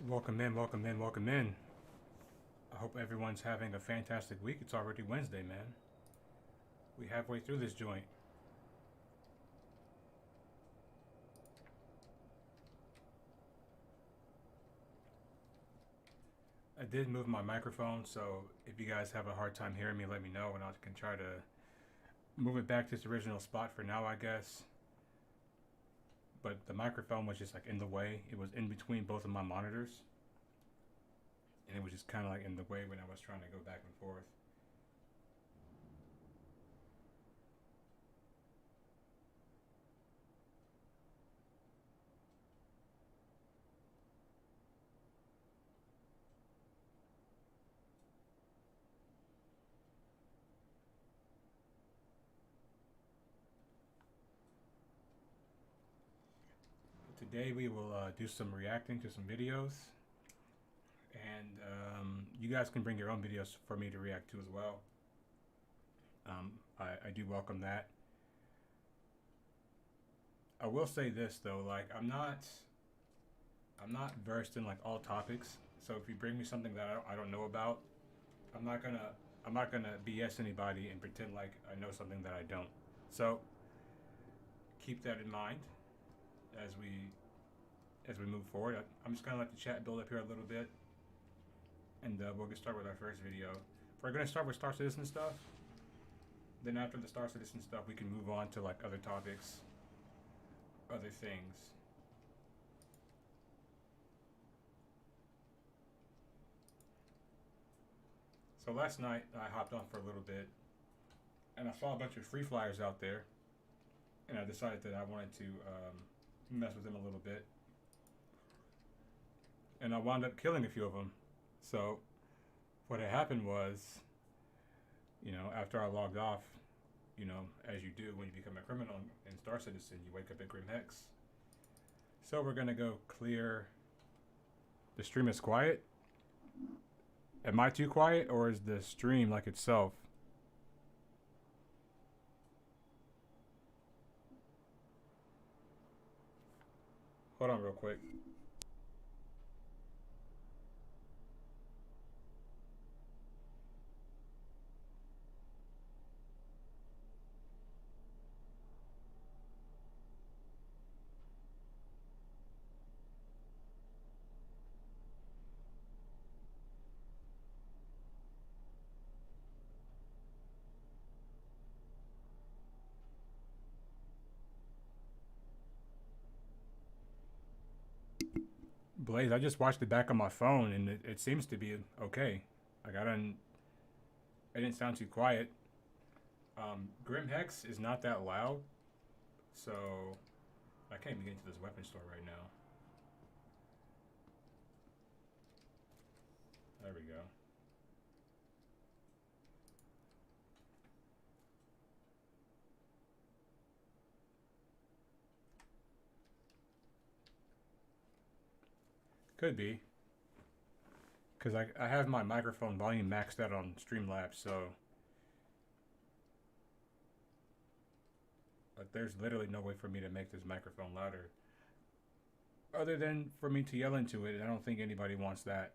Welcome in, welcome in, welcome in. I hope everyone's having a fantastic week. It's already Wednesday, man. We halfway through this joint. I did move my microphone, so if you guys have a hard time hearing me, let me know and I can try to move it back to its original spot for now, I guess. But the microphone was just like in the way. It was in between both of my monitors. And it was just kind of like in the way when I was trying to go back and forth. Today we will do some reacting to some videos. And you guys can bring your own videos for me to react to as well. I do welcome that. I will say this though, like I'm not versed in like all topics. So if you bring me something that I don't know about, I'm not gonna BS anybody and pretend like I know something that I don't. So keep that in mind as we move forward. I'm just gonna let the chat build up here a little bit, and we'll get started with our first video. We're gonna start with Star Citizen stuff. Then after the Star Citizen stuff, we can move on to like other topics, other things. So last night I hopped on for a little bit, and I saw a bunch of free flyers out there, and I decided that I wanted to mess with them a little bit, and I wound up killing a few of them. So what had happened was, after I logged off, as you do when you become a criminal in Star Citizen, you wake up at Grim Hex. So we're gonna go clear. The stream is quiet. Am I too quiet, or is the stream like itself? Hold on real quick. Blaze, I just watched it back on my phone, and it seems to be okay. Like it didn't sound too quiet. Grim Hex is not that loud, so I can't even get into this weapon store right now. There we go. Could be. Because I have my microphone volume maxed out on Streamlabs, so. But there's literally no way for me to make this microphone louder. Other than for me to yell into it, and I don't think anybody wants that.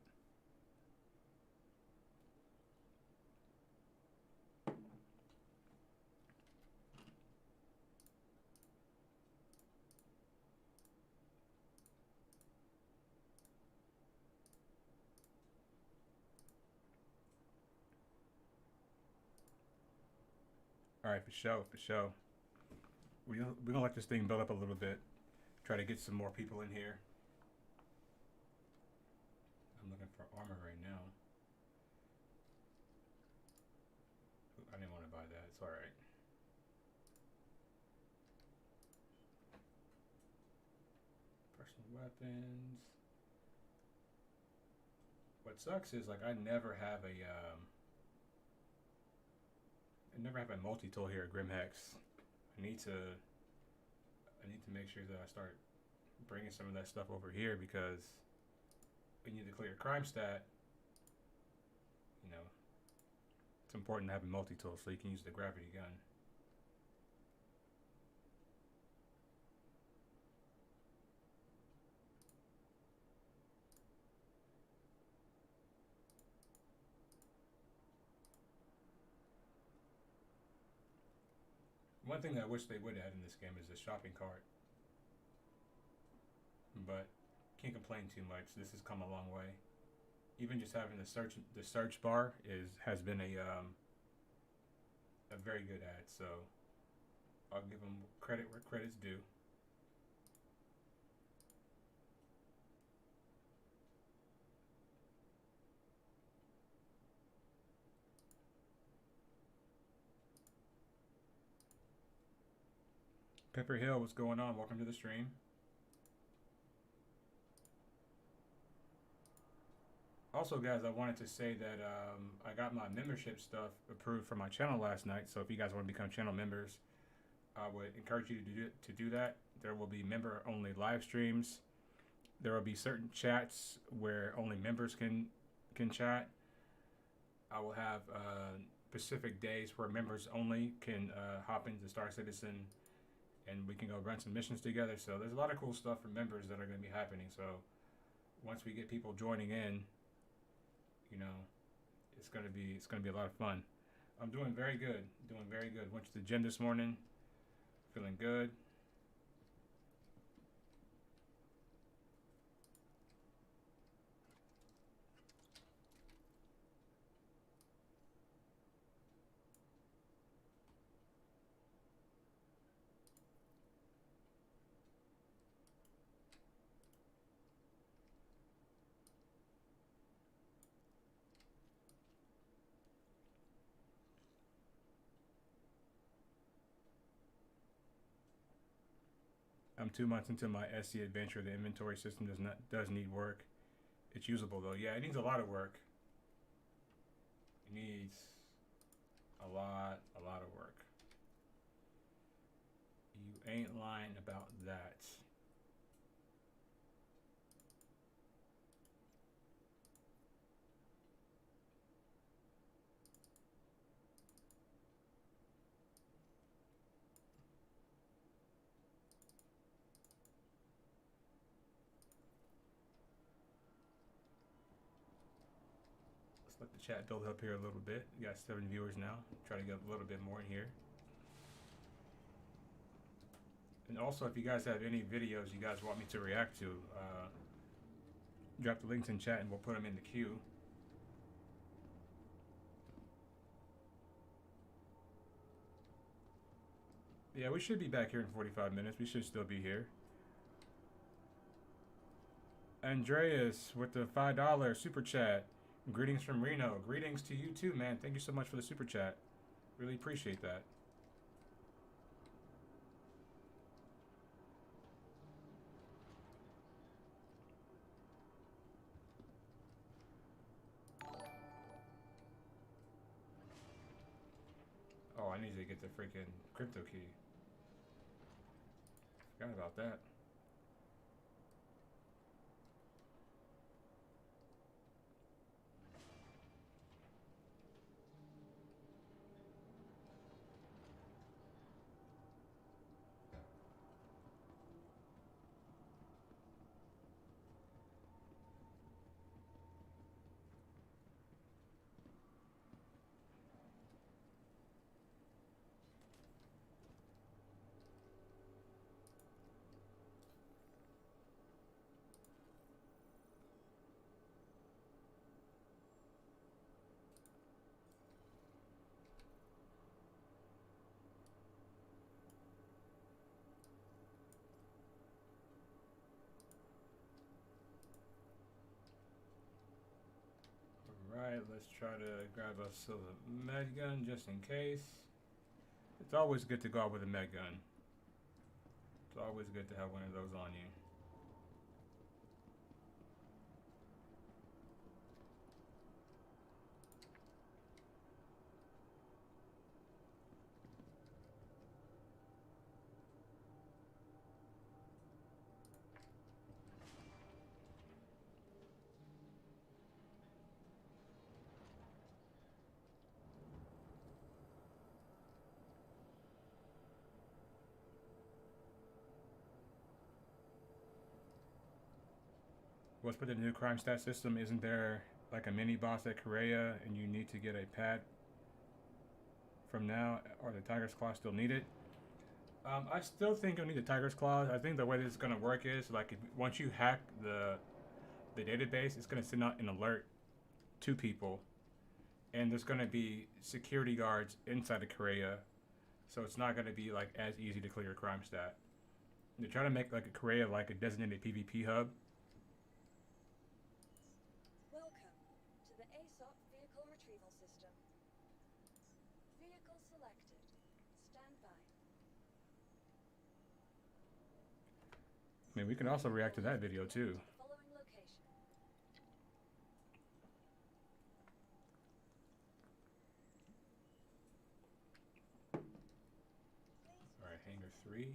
Alright, for sure, for sure. We're gonna let this thing build up a little bit. Try to get some more people in here. I'm looking for armor right now. I didn't want to buy that. It's alright. Personal weapons. What sucks is like I never have a multi-tool here at Grim Hex. I need to make sure that I start bringing some of that stuff over here, because when you need to clear a crime stat, it's important to have a multi-tool so you can use the gravity gun. One thing I wish they would add in this game is a shopping cart, but can't complain too much. This has come a long way. Even just having the search bar has been a very good ad. So I'll give them credit where credit's due. Pepper Hill, what's going on? Welcome to the stream. Also, guys, I wanted to say that I got my membership stuff approved for my channel last night. So if you guys want to become channel members, I would encourage you to do that. There will be member-only live streams. There will be certain chats where only members can chat. I will have specific days where members only can hop into Star Citizen, and we can go run some missions together. So there's a lot of cool stuff for members that are going to be happening. So once we get people joining in, you know, it's gonna be a lot of fun. I'm doing very good. Doing very good. Went to the gym this morning. Feeling good. I'm 2 months into my SC adventure. The inventory system does need work. It's usable though. Yeah, it needs a lot of work. It needs a lot of work. You ain't lying about that. Let's let the chat build up here a little bit. We got 7 viewers now. Try to get a little bit more in here. And also, if you guys have any videos you guys want me to react to, drop the links in chat and we'll put them in the queue. Yeah, we should be back here in 45 minutes. We should still be here. Andreas with the $5 super chat. Greetings from Reno. Greetings to you too, man. Thank you so much for the super chat. Really appreciate that. Oh, I need to get the freaking crypto key. Forgot about that. Alright, let's try to grab us a med gun just in case. It's always good to go out with a med gun. It's always good to have one of those on you. What's with the new crime stat system? Isn't there like a mini boss at Korea and you need to get a pad from now, or the Tiger's Claw still needed? I still think you'll need the tiger's claws. I think the way this is gonna work is like if, once you hack the database, it's gonna send out an alert to people, and there's gonna be security guards inside the Korea, so it's not gonna be like as easy to clear your crime stat. They're trying to make like a Korea like a designated PvP hub. Welcome to the ASOP vehicle retrieval system. Vehicle selected. Stand by. I mean, we can also react to that video too. The following location. All right, hangar 3.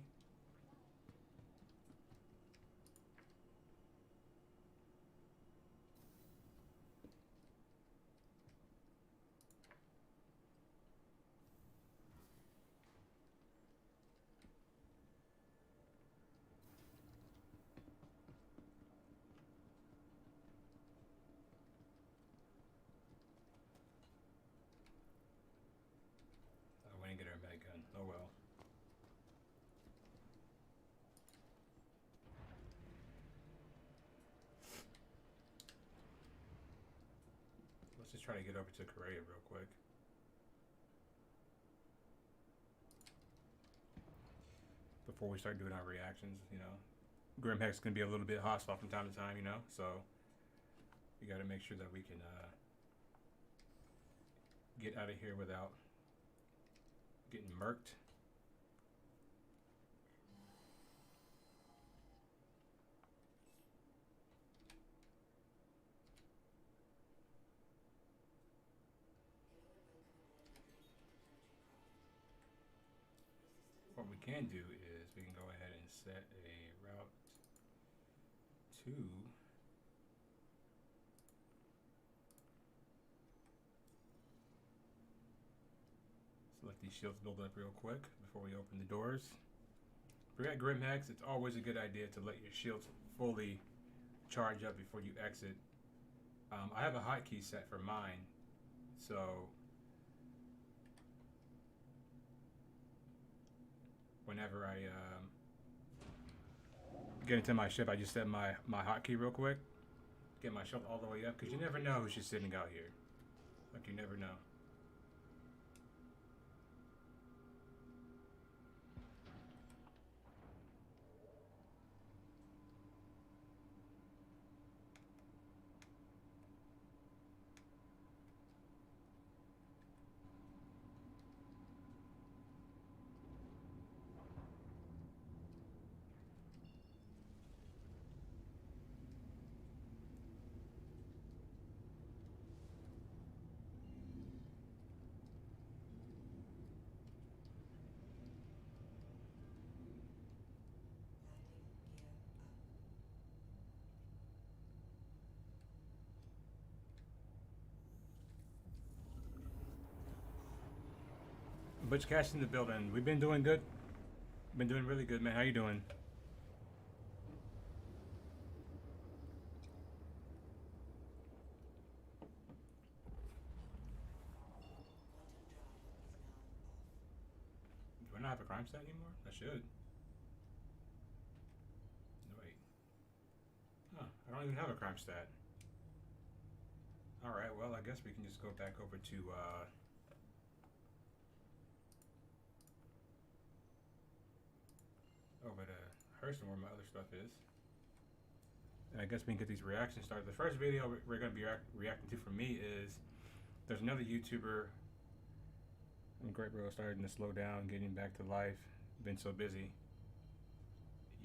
We didn't get our med gun. Oh well. Let's just try to get over to Korea real quick. Before we start doing our reactions, you know. Grimhex can be a little bit hostile from time to time, you know, so we got to make sure that we can get out of here without getting murked. What we can do is we can go ahead and set a route to let these shields build up real quick before we open the doors. If you're at Grimhex, it's always a good idea to let your shields fully charge up before you exit. I have a hotkey set for mine, so whenever I get into my ship, I just set my hotkey real quick, get my shield all the way up, because you never know who's just sitting out here. Like, you never know. Butch Cash in the building. We've been doing good. Been doing really good, man. How you doing? Do I not have a crime stat anymore? I should. No, wait. Huh, I don't even have a crime stat. Alright, well, I guess we can just go back over to, over to Hurston where my other stuff is. And I guess we can get these reactions started. The first video we're going to be reacting to for me is there's another YouTuber. I'm great, bro. Starting to slow down, getting back to life. Been so busy.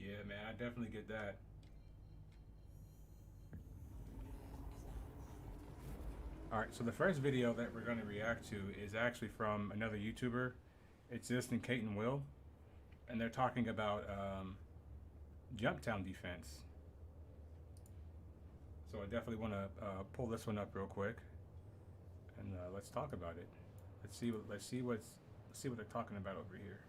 Yeah, man, I definitely get that. Alright, so the first video that we're going to react to is actually from another YouTuber. It's This and Kate and Will. And they're talking about Jumptown defense. So I definitely want to pull this one up real quick, and let's talk about it. Let's see what they're talking about over here.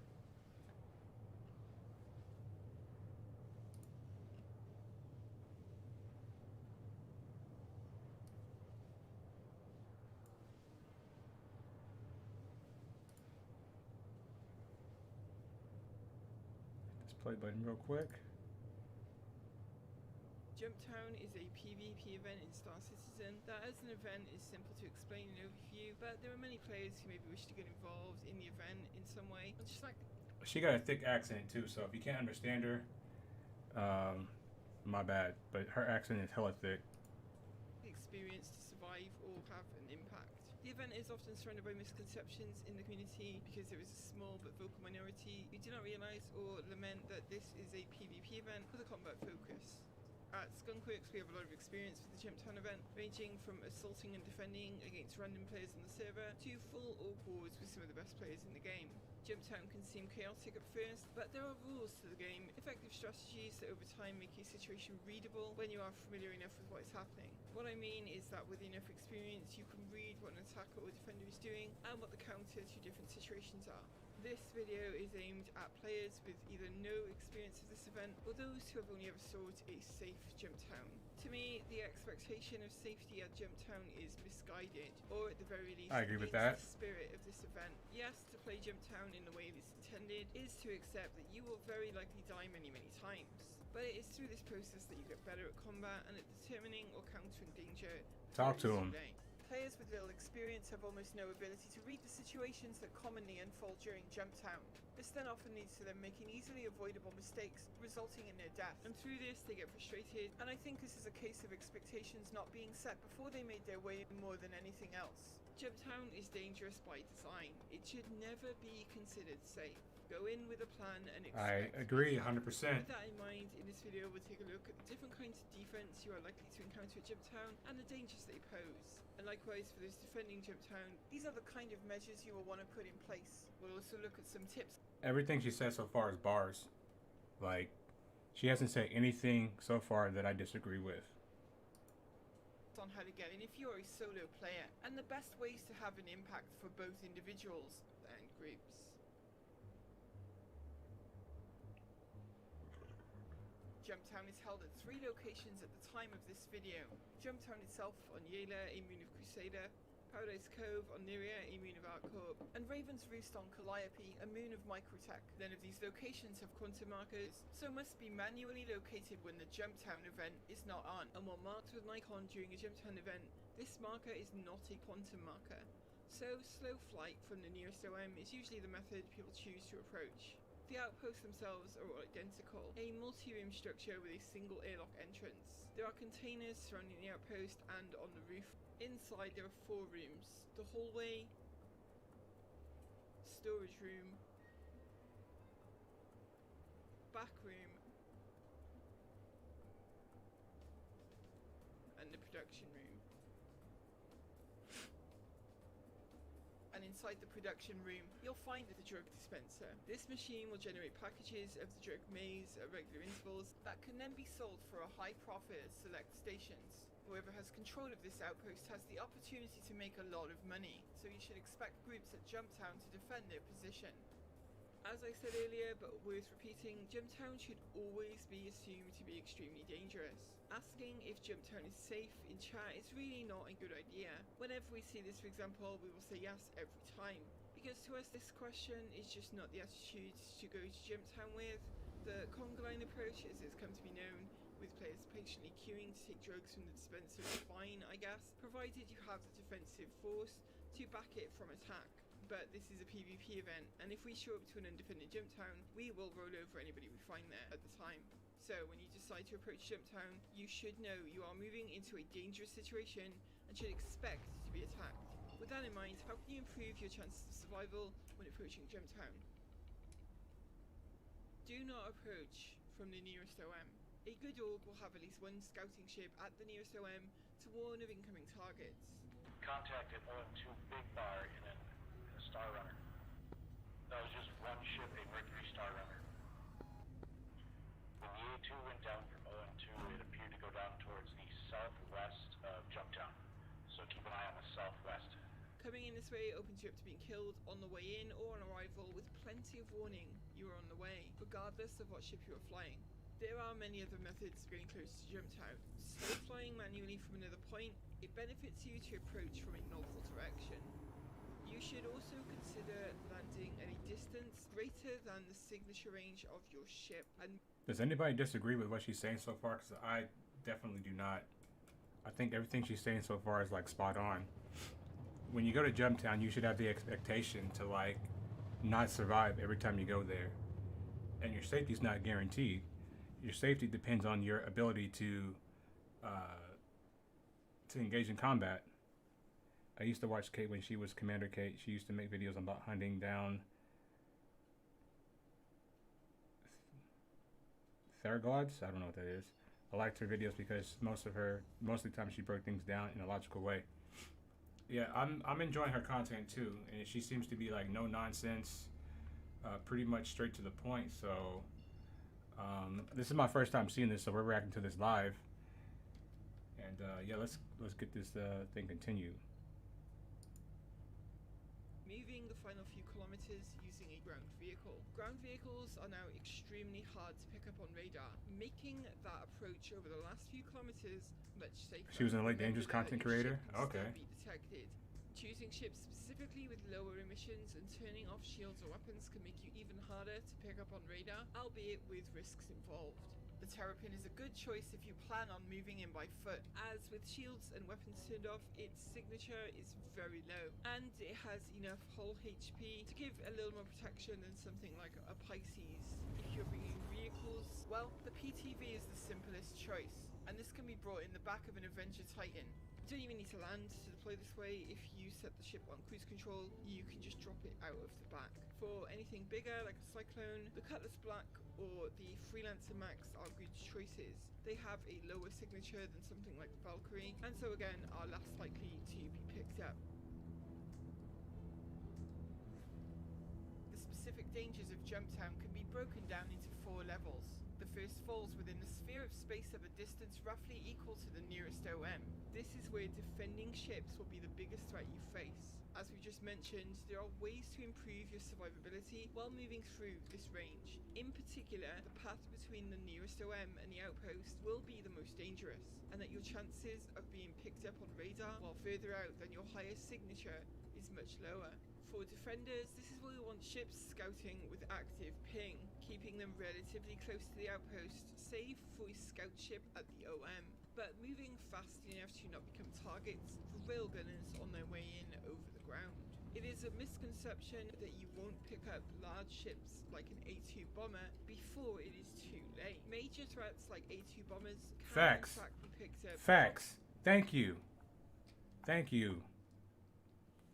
play button real quick. Jumptown is a PvP event in Star Citizen that as an event is simple to explain and overview, but there are many players who maybe wish to get involved in the event in some way. Just like She got a thick accent too, so if you can't understand her, my bad. But her accent is hella thick. the experience to survive or have an impact. The event is often surrounded by misconceptions in the community because there is a small but vocal minority who do not realise or lament that this is a PvP event with a combat focus. At Skunkworks, we have a lot of experience with the Jumptown event, ranging from assaulting and defending against random players on the server to full org wars with some of the best players in the game. Jumptown can seem chaotic at first, but there are rules to the game, effective strategies that over time make a situation readable when you are familiar enough with what is happening. What I mean is that with enough experience, you can read what an attacker or defender is doing and what the counter to different situations are. This video is aimed at players with either no experience of this event or those who have only ever sought a safe Jumptown. To me, the expectation of safety at Jumptown is misguided, or at the very least, I agree with against that. the spirit of this event. Yes, to play Jumptown in the way it is intended is to accept that you will very likely die many, many times. But it is through this process that you get better at combat and at determining or countering danger. Talk to him. Players with little experience have almost no ability to read the situations that commonly unfold during Jumptown. This then often leads to them making easily avoidable mistakes, resulting in their death. And through this, they get frustrated, and I think this is a case of expectations not being set before they made their way more than anything else. Jumptown is dangerous by design. It should never be considered safe. Go in with a plan and I expect agree attack. 100%. With that in mind, in this video we'll take a look at the different kinds of defense you are likely to encounter at Jumptown and the dangers they pose. And likewise for those defending Jumptown, these are the kind of measures you will want to put in place. We'll also look at some tips. Everything she said so far is bars. Like, she hasn't said anything so far that I disagree with. On how to get in if you are a solo player, and the best ways to have an impact for both individuals and groups. Jumptown is held at 3 locations at the time of this video. Jumptown itself on Yela, a moon of Crusader, Paradise Cove on Nyria, a moon of ArcCorp, and Raven's Roost on Calliope, a moon of Microtech. None of these locations have quantum markers, so must be manually located when the Jumptown event is not on. And while marked with an icon during a Jumptown event, this marker is not a quantum marker. So slow flight from the nearest OM is usually the method people choose to approach. The outposts themselves are all identical, a multi-room structure with a single airlock entrance. There are containers surrounding the outpost and on the roof. Inside there are 4 rooms: the hallway, storage room, back room, and the production room. And inside the production room, you'll find the drug dispenser. This machine will generate packages of the drug maze at regular intervals that can then be sold for a high profit at select stations. Whoever has control of this outpost has the opportunity to make a lot of money, so you should expect groups at Jumptown to defend their position. As I said earlier, but worth repeating, Jumptown should always be assumed to be extremely dangerous. Asking if Jumptown is safe in chat is really not a good idea. Whenever we see this, for example, we will say yes every time. Because to us this question is just not the attitude to go to Jumptown with. The conga line approach, as it's come to be known, with players patiently queuing to take drugs from the dispenser is fine, I guess, provided you have the defensive force to back it from attack. But this is a PvP event, and if we show up to an undefended Jumptown, we will roll over anybody we find there at the time. So when you decide to approach Jumptown, you should know you are moving into a dangerous situation and should expect to be attacked. With that in mind, how can you improve your chances of survival when approaching Jumptown? Do not approach from the nearest OM. A good org will have at least 1 scouting ship at the nearest OM to warn of incoming targets. Contact at OM2 Big Bar in a Star Runner. That was just 1 ship, a Mercury Star Runner. When the A2 went down from OM2, it appeared to go down towards the southwest of Jumptown. So keep an eye on the southwest. Coming in this way opens you up to being killed on the way in or on arrival with plenty of warning you are on the way, regardless of what ship you are flying. There are many other methods of getting close to Jumptown. Still flying manually from another point, it benefits you to approach from a northward direction. You should also consider landing at a distance greater than the signature range of your ship. And Does anybody disagree with what she's saying so far? Because I definitely do not. I think everything she's saying so far is like spot on. When you go to Jumptown, you should have the expectation to like not survive every time you go there, and your safety's not guaranteed. Your safety depends on your ability to engage in combat. I used to watch Kate when she was Commander Kate. She used to make videos about hunting down Thergods. I don't know what that is. I liked her videos because most of the time she broke things down in a logical way. Yeah, I'm enjoying her content too, and she seems to be like no nonsense, pretty much straight to the point. So this is my first time seeing this, so we're reacting to this live. And yeah, let's get this thing continued. moving the final few kilometers using a ground vehicle. Ground vehicles are now extremely hard to pick up on radar, making that approach over the last few kilometers much safer. She was an Elite Dangerous content creator? Okay. Be detected. Choosing ships specifically with lower emissions and turning off shields or weapons can make you even harder to pick up on radar, albeit with risks involved. The Terrapin is a good choice if you plan on moving in by foot, as with shields and weapons turned off, its signature is very low, and it has enough hull HP to give a little more protection than something like a Pisces. If you're bringing vehicles, well, the PTV is the simplest choice, and this can be brought in the back of an Avenger Titan. You don't even need to land to deploy this way. If you set the ship on cruise control, you can just drop it out of the back. For anything bigger like a Cyclone, the Cutlass Black or the Freelancer Max are good choices. They have a lower signature than something like the Valkyrie, and so again are less likely to be picked up. The specific dangers of Jumptown can be broken down into 4 levels. The first falls within the sphere of space of a distance roughly equal to the nearest OM. This is where defending ships will be the biggest threat you face. As we just mentioned, there are ways to improve your survivability while moving through this range. In particular, the path between the nearest OM and the outpost will be the most dangerous, and that your chances of being picked up on radar while further out than your highest signature is much lower. For defenders, this is where you want ships scouting with active ping, keeping them relatively close to the outpost, save for a scout ship at the OM, but moving fast enough to not become targets for rail gunners on their way in over the ground. It is a misconception that you won't pick up large ships like an A2 bomber before it is too late. Major threats like A2 bombers can in fact be picked up. Facts. Thank you. Thank you.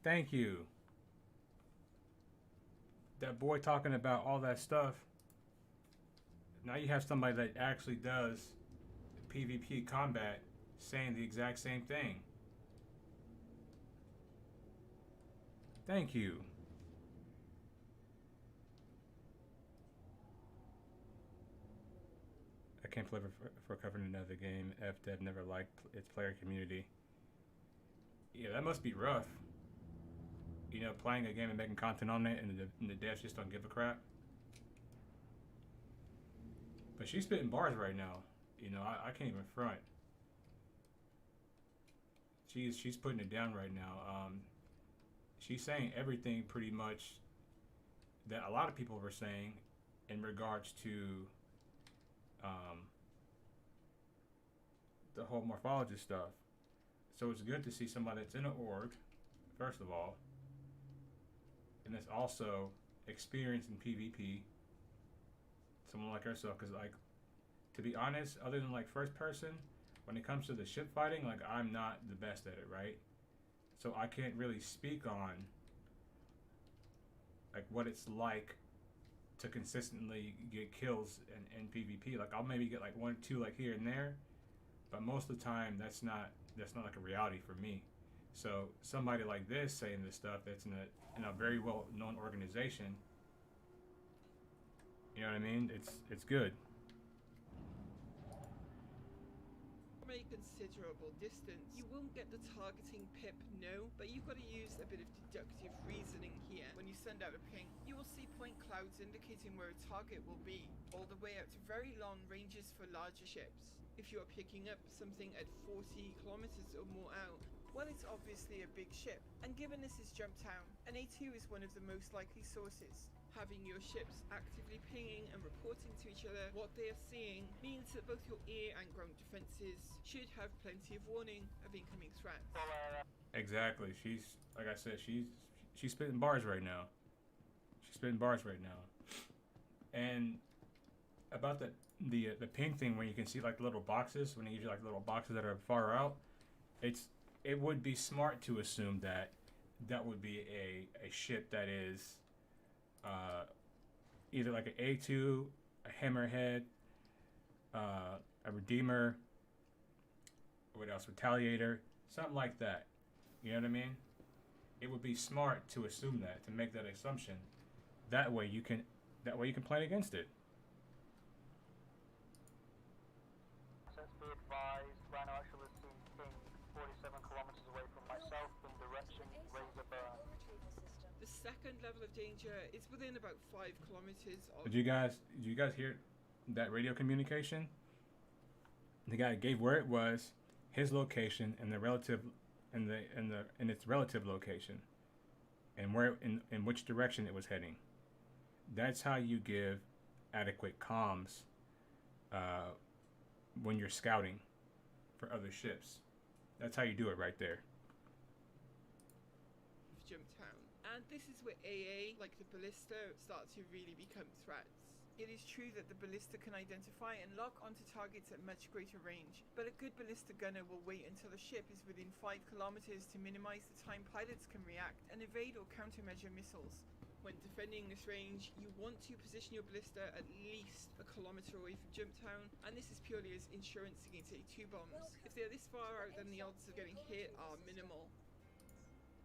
Thank you. That boy talking about all that stuff. Now you have somebody that actually does PvP combat saying the exact same thing. Thank you. I can't believe for covering another game. FDev never liked its player community. Yeah, that must be rough. You know, playing a game and making content on it, and the devs just don't give a crap. But she's spitting bars right now. You know, I can't even front. She's putting it down right now. She's saying everything pretty much that a lot of people were saying in regards to the whole morphologist stuff. So it's good to see somebody that's in an org, first of all, and that's also experienced in PvP. Someone like herself, because like, to be honest, other than like first person, when it comes to the ship fighting, like I'm not the best at it, right? So I can't really speak on like what it's like to consistently get kills in PvP. Like I'll maybe get like 1 or 2 like here and there, but most of the time that's not like a reality for me. So somebody like this saying this stuff that's in a very well known organization, you know what I mean? It's good. From a considerable distance, you won't get the targeting pip, no, but you've got to use a bit of deductive reasoning here. When you send out a ping, you will see point clouds indicating where a target will be, all the way out to very long ranges for larger ships. If you are picking up something at 40 kilometers or more out, well, it's obviously a big ship, and given this is Jumptown, an A2 is one of the most likely sources. Having your ships actively pinging and reporting to each other what they are seeing means that both your air and ground defenses should have plenty of warning of incoming threats. Exactly. She's, like I said, she's spitting bars right now. She's spitting bars right now. And about the ping thing, where you can see like little boxes, when they give you like little boxes that are far out, it would be smart to assume that would be a ship that is either like an A2, a Hammerhead, a Redeemer, what else, Retaliator, something like that. You know what I mean? It would be smart to assume that, to make that assumption. That way you can plan against it. Be advised, Rhino actually was seen ping 47 kilometers away from myself in direction Razorburn. The second level of danger is within about 5 kilometers of... Did you guys hear that radio communication? The guy gave where it was, his location, and the relative, and its relative location, and where in which direction it was heading. That's how you give adequate comms when you're scouting for other ships. That's how you do it right there. Jumptown. And this is where AA, like the ballista, start to really become threats. It is true that the ballista can identify and lock onto targets at much greater range, but a good ballista gunner will wait until the ship is within 5 kilometers to minimize the time pilots can react and evade or countermeasure missiles. When defending this range, you want to position your ballista at least a kilometer away from Jumptown, and this is purely as insurance against A2 bombs. If they are this far out, then the odds of getting hit are minimal.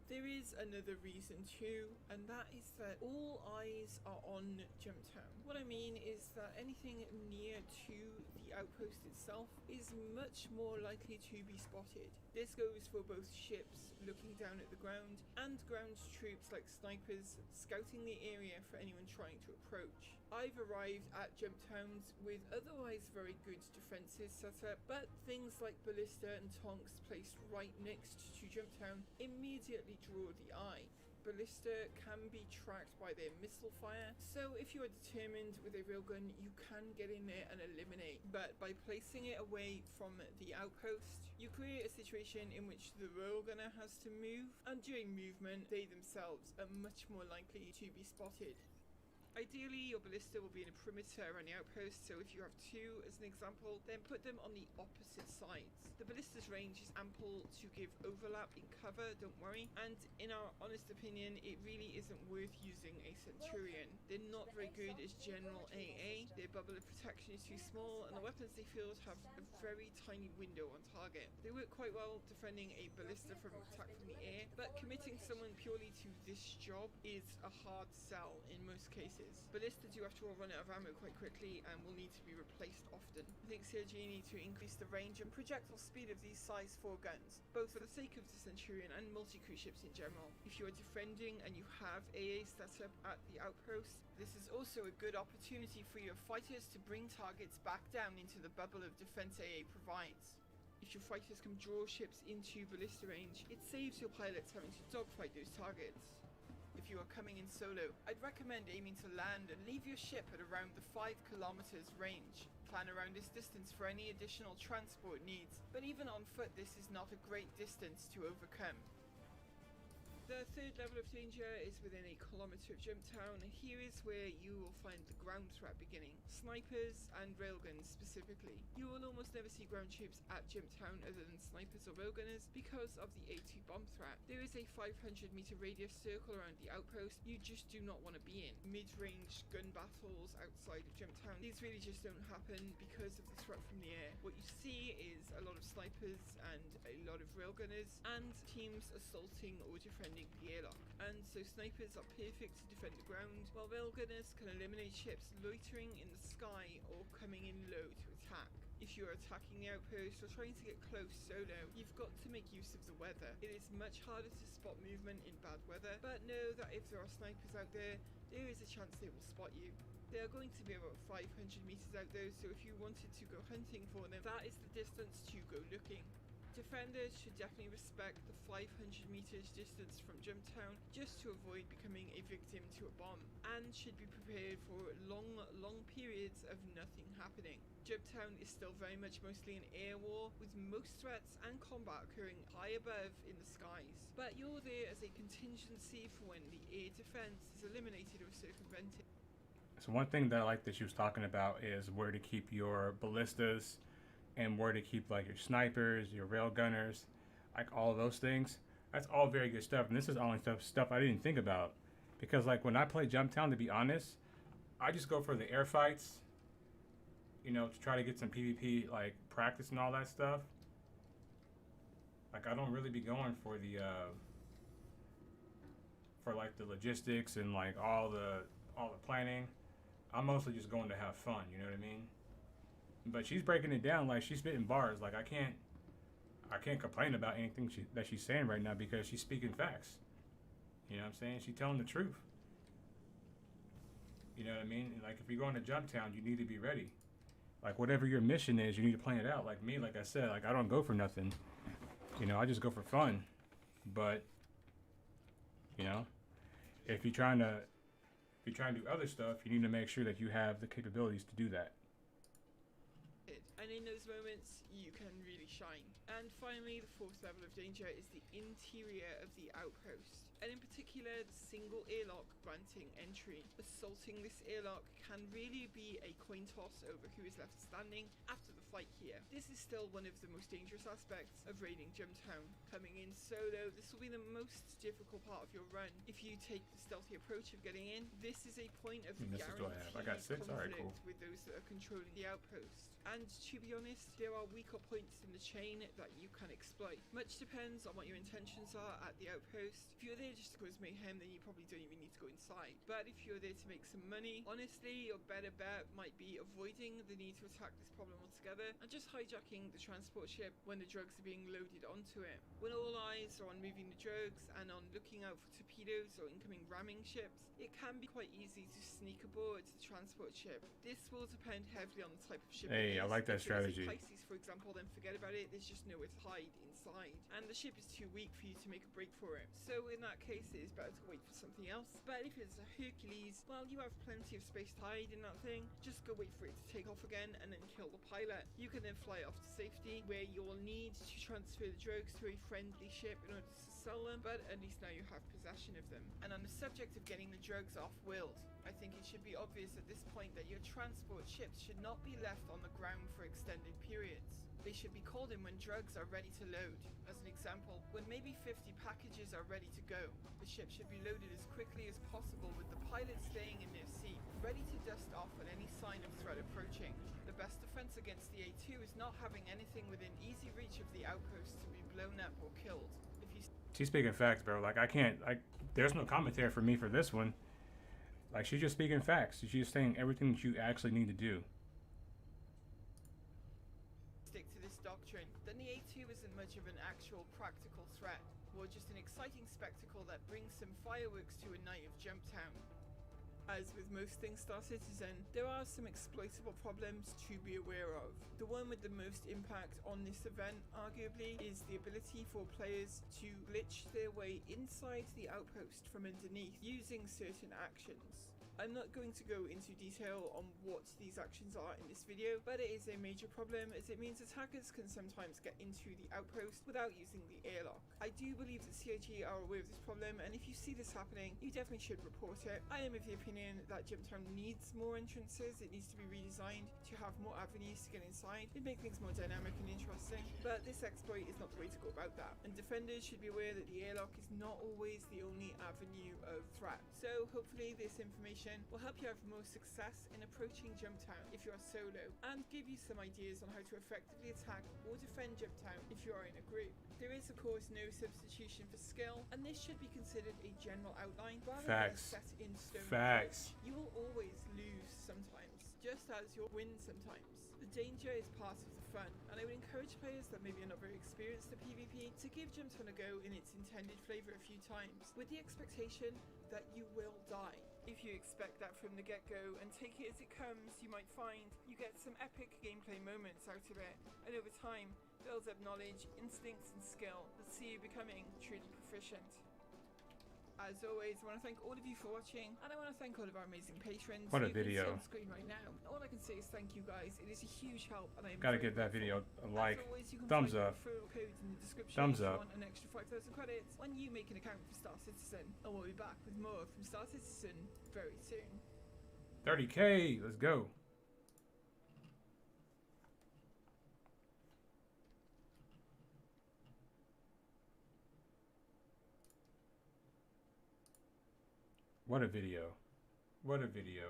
There is another reason too, and that is that all eyes are on Jumptown. What I mean is that anything near to the outpost itself is much more likely to be spotted. This goes for both ships looking down at the ground and ground troops like snipers scouting the area for anyone trying to approach. I've arrived at Jumptowns with otherwise very good defences set up, but things like ballista and tonks placed right next to Jumptown immediately draw the eye. Ballista can be tracked by their missile fire, so if you are determined with a railgun, you can get in there and eliminate. But by placing it away from the outpost, you create a situation in which the railgunner has to move, and during movement, they themselves are much more likely to be spotted. Ideally, your ballista will be in a perimeter around the outpost, so if you have 2 as an example, then put them on the opposite sides. The ballista's range is ample to give overlap in cover, don't worry, and in our honest opinion, it really isn't worth using a Centurion. They're not very good as general AA, their bubble of protection is too small, and the weapons they field have a very tiny window on target. They work quite well defending a ballista from attack from the air, but committing someone purely to this job is a hard sell in most cases. Ballista do after all run out of ammo quite quickly and will need to be replaced often. I think CRG need to increase the range and projectile speed of these size 4 guns, both for the sake of the Centurion and multi-crew ships in general. If you are defending and you have AA set up at the outpost, this is also a good opportunity for your fighters to bring targets back down into the bubble of defense AA provides. If your fighters can draw ships into ballista range, it saves your pilots having to dogfight those targets. If you are coming in solo, I'd recommend aiming to land and leave your ship at around the 5 kilometers range. Plan around this distance for any additional transport needs, but even on foot this is not a great distance to overcome. The third level of danger is within a kilometer of Jumptown, and here is where you will find the ground threat beginning. Snipers and railguns specifically. You will almost never see ground troops at Jumptown other than snipers or railgunners because of the A2 bomb threat. There is a 500 meter radius circle around the outpost you just do not want to be in. Mid-range gun battles outside of Jumptown, these really just don't happen because of the threat from the air. What you see is a lot of snipers and a lot of railgunners and teams assaulting or defending the airlock, and so snipers are perfect to defend the ground, while railgunners can eliminate ships loitering in the sky or coming in low to attack. If you are attacking the outpost or trying to get close solo, you've got to make use of the weather. It is much harder to spot movement in bad weather, but know that if there are snipers out there, there is a chance they will spot you. They are going to be about 500 meters out though, so if you wanted to go hunting for them, that is the distance to go looking. Defenders should definitely respect the 500 meters distance from Jump Town just to avoid becoming a victim to a bomb, and should be prepared for long periods of nothing happening. Jump Town is still very much mostly an air war, with most threats and combat occurring high above in the skies. But you're there as a contingency for when the air defense is eliminated or circumvented. So one thing that I like that she was talking about is where to keep your ballistas and where to keep like your snipers, your rail gunners, like all of those things. That's all very good stuff, and this is only stuff I didn't think about, because like when I play Jump Town, to be honest, I just go for the air fights, you know, to try to get some PvP like practice and all that stuff. Like I don't really be going for the for like the logistics and like all the planning. I'm mostly just going to have fun, you know what I mean? But she's breaking it down, like she's spitting bars. Like I can't complain about anything that she's saying right now, because she's speaking facts. You know what I'm saying? She's telling the truth. You know what I mean? And like if you're going to Jump Town, you need to be ready. Like whatever your mission is, you need to plan it out. Like me, like I said, like I don't go for nothing. You know, I just go for fun. But you know, if you're trying to do other stuff, you need to make sure that you have the capabilities to do that. And in those moments, you can really shine. And finally, the fourth level of danger is the interior of the outpost, and in particular, the single airlock granting entry. Assaulting this airlock can really be a coin toss over who is left standing after the fight here. This is still one of the most dangerous aspects of raiding Jump Town. Coming in solo, this will be the most difficult part of your run. If you take the stealthy approach of getting in, this is a point of guaranteed I got 6. All right, cool. with those that are controlling the outpost. And to be honest, there are weaker points in the chain that you can exploit. Much depends on what your intentions are at the outpost. If you're there just to cause mayhem, then you probably don't even need to go inside. But if you're there to make some money, honestly, your better bet might be avoiding the need to attack this problem altogether and just hijacking the transport ship when the drugs are being loaded onto it. When all eyes are on moving the drugs and on looking out for torpedoes or incoming ramming ships, it can be quite easy to sneak aboard the transport ship. This will depend heavily on the type of ship. Hey, I like that strategy. Pisces, for example, then forget about it. There's just nowhere to hide inside, and the ship is too weak for you to make a break for it. So in that case, it is better to wait for something else. But if it's a Hercules, well, you have plenty of space to hide in that thing. Just go wait for it to take off again and then kill the pilot. You can then fly off to safety, where you'll need to transfer the drugs to a friendly ship in order to sell them, but at least now you have possession of them. And on the subject of getting the drugs off-world, I think it should be obvious at this point that your transport ships should not be left on the ground for extended periods. They should be called in when drugs are ready to load. As an example, when maybe 50 packages are ready to go, the ship should be loaded as quickly as possible, with the pilot staying in their seat, ready to dust off at any sign of threat approaching. The best defense against the A2 is not having anything within easy reach of the outpost to be blown up or killed. If you She's speaking facts, bro. Like there's no commentary for me for this one. Like she's just speaking facts. She's just saying everything that you actually need to do. stick to this doctrine, then the A2 isn't much of an actual practical threat, or just an exciting spectacle that brings some fireworks to a night of Jump Town. As with most things Star Citizen, there are some exploitable problems to be aware of. The one with the most impact on this event, arguably, is the ability for players to glitch their way inside the outpost from underneath using certain actions. I'm not going to go into detail on what these actions are in this video, but it is a major problem, as it means attackers can sometimes get into the outpost without using the airlock. I do believe that CIG are aware of this problem, and if you see this happening, you definitely should report it. I am of the opinion that Jump Town needs more entrances. It needs to be redesigned to have more avenues to get inside. It'd make things more dynamic and interesting, but this exploit is not the way to go about that. And defenders should be aware that the airlock is not always the only avenue of threat. So hopefully this information will help you have more success in approaching Jump Town if you are solo, and give you some ideas on how to effectively attack or defend Jump Town if you are in a group. There is of course no substitution for skill, and this should be considered a general outline rather than a set in stone approach. You will always lose sometimes, just as you'll win sometimes. The danger is part of the fun, and I would encourage players that maybe are not very experienced at PvP to give Jump Town a go in its intended flavour a few times, with the expectation that you will die. If you expect that from the get-go and take it as it comes, you might find you get some epic gameplay moments out of it, and over time builds up knowledge, instincts and skill that see you becoming truly proficient. As always, I want to thank all of you for watching, and I want to thank all of our amazing patrons. What a You can see video. on screen right now. All I can say is thank you guys. It is a huge help, and I am Gotta very give that grateful. video a like. As always, you can Thumbs find up. the referral codes in the description Thumbs if you up. want an extra 5,000 credits when you make an account for Star Citizen. And we'll be back with more from Star Citizen very soon. 30K, let's go. What a video. What a video.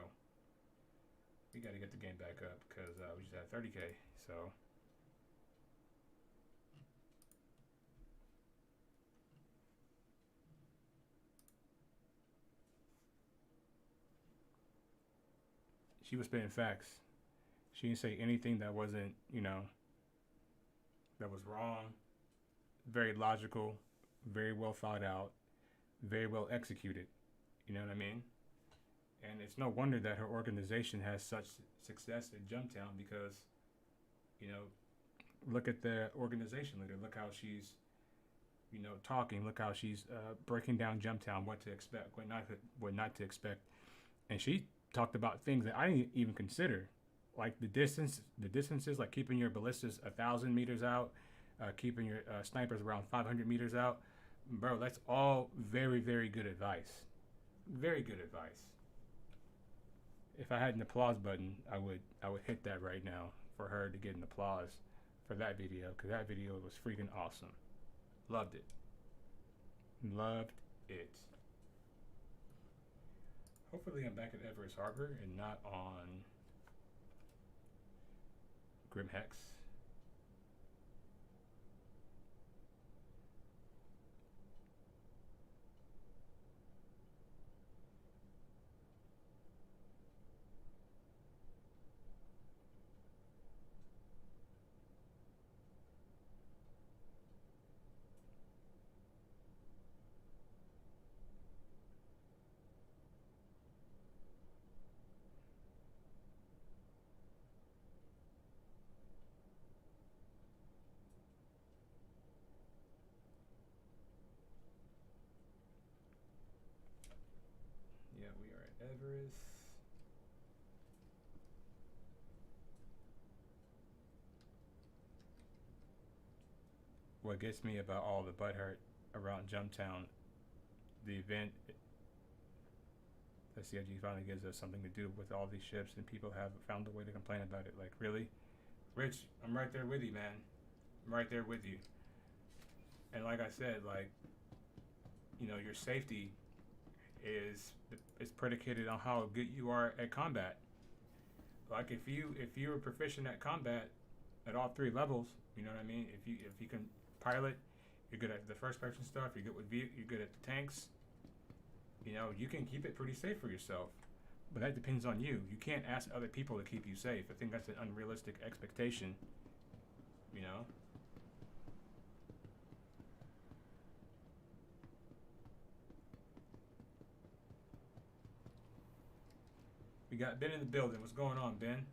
We gotta get the game back up because we just had 30K, so. She was spitting facts. She didn't say anything that wasn't, you know, that was wrong. Very logical, very well thought out, very well executed. You know what I mean? And it's no wonder that her organization has such success in Jumptown because, you know, look at the organization leader. Look how she's, you know, talking. Look how she's breaking down Jumptown, what to expect, what not to expect. And she talked about things that I didn't even consider, like the distances, like keeping your ballistas 1,000 meters out, keeping your snipers around 500 meters out. Bro, that's all very, very good advice. Very good advice. If I had an applause button, I would hit that right now for her to get an applause for that video, because that video was freaking awesome. Loved it. Loved it. Hopefully I'm back at Everest Harbor and not on Grim Hex. Yeah, we are at Everest. What gets me about all the butthurt around Jumptown, the event, the CIG finally gives us something to do with all these ships, and people have found a way to complain about it. Like, really? Rich, I'm right there with you, man. I'm right there with you. And like I said, like, you know, your safety is predicated on how good you are at combat. Like if you were proficient at combat at all 3 levels, you know what I mean? If you can pilot, you're good at the first person stuff, you're good with you're good at the tanks, you know, you can keep it pretty safe for yourself. But that depends on you. You can't ask other people to keep you safe. I think that's an unrealistic expectation, you know? We got Ben in the building. What's going on, Ben?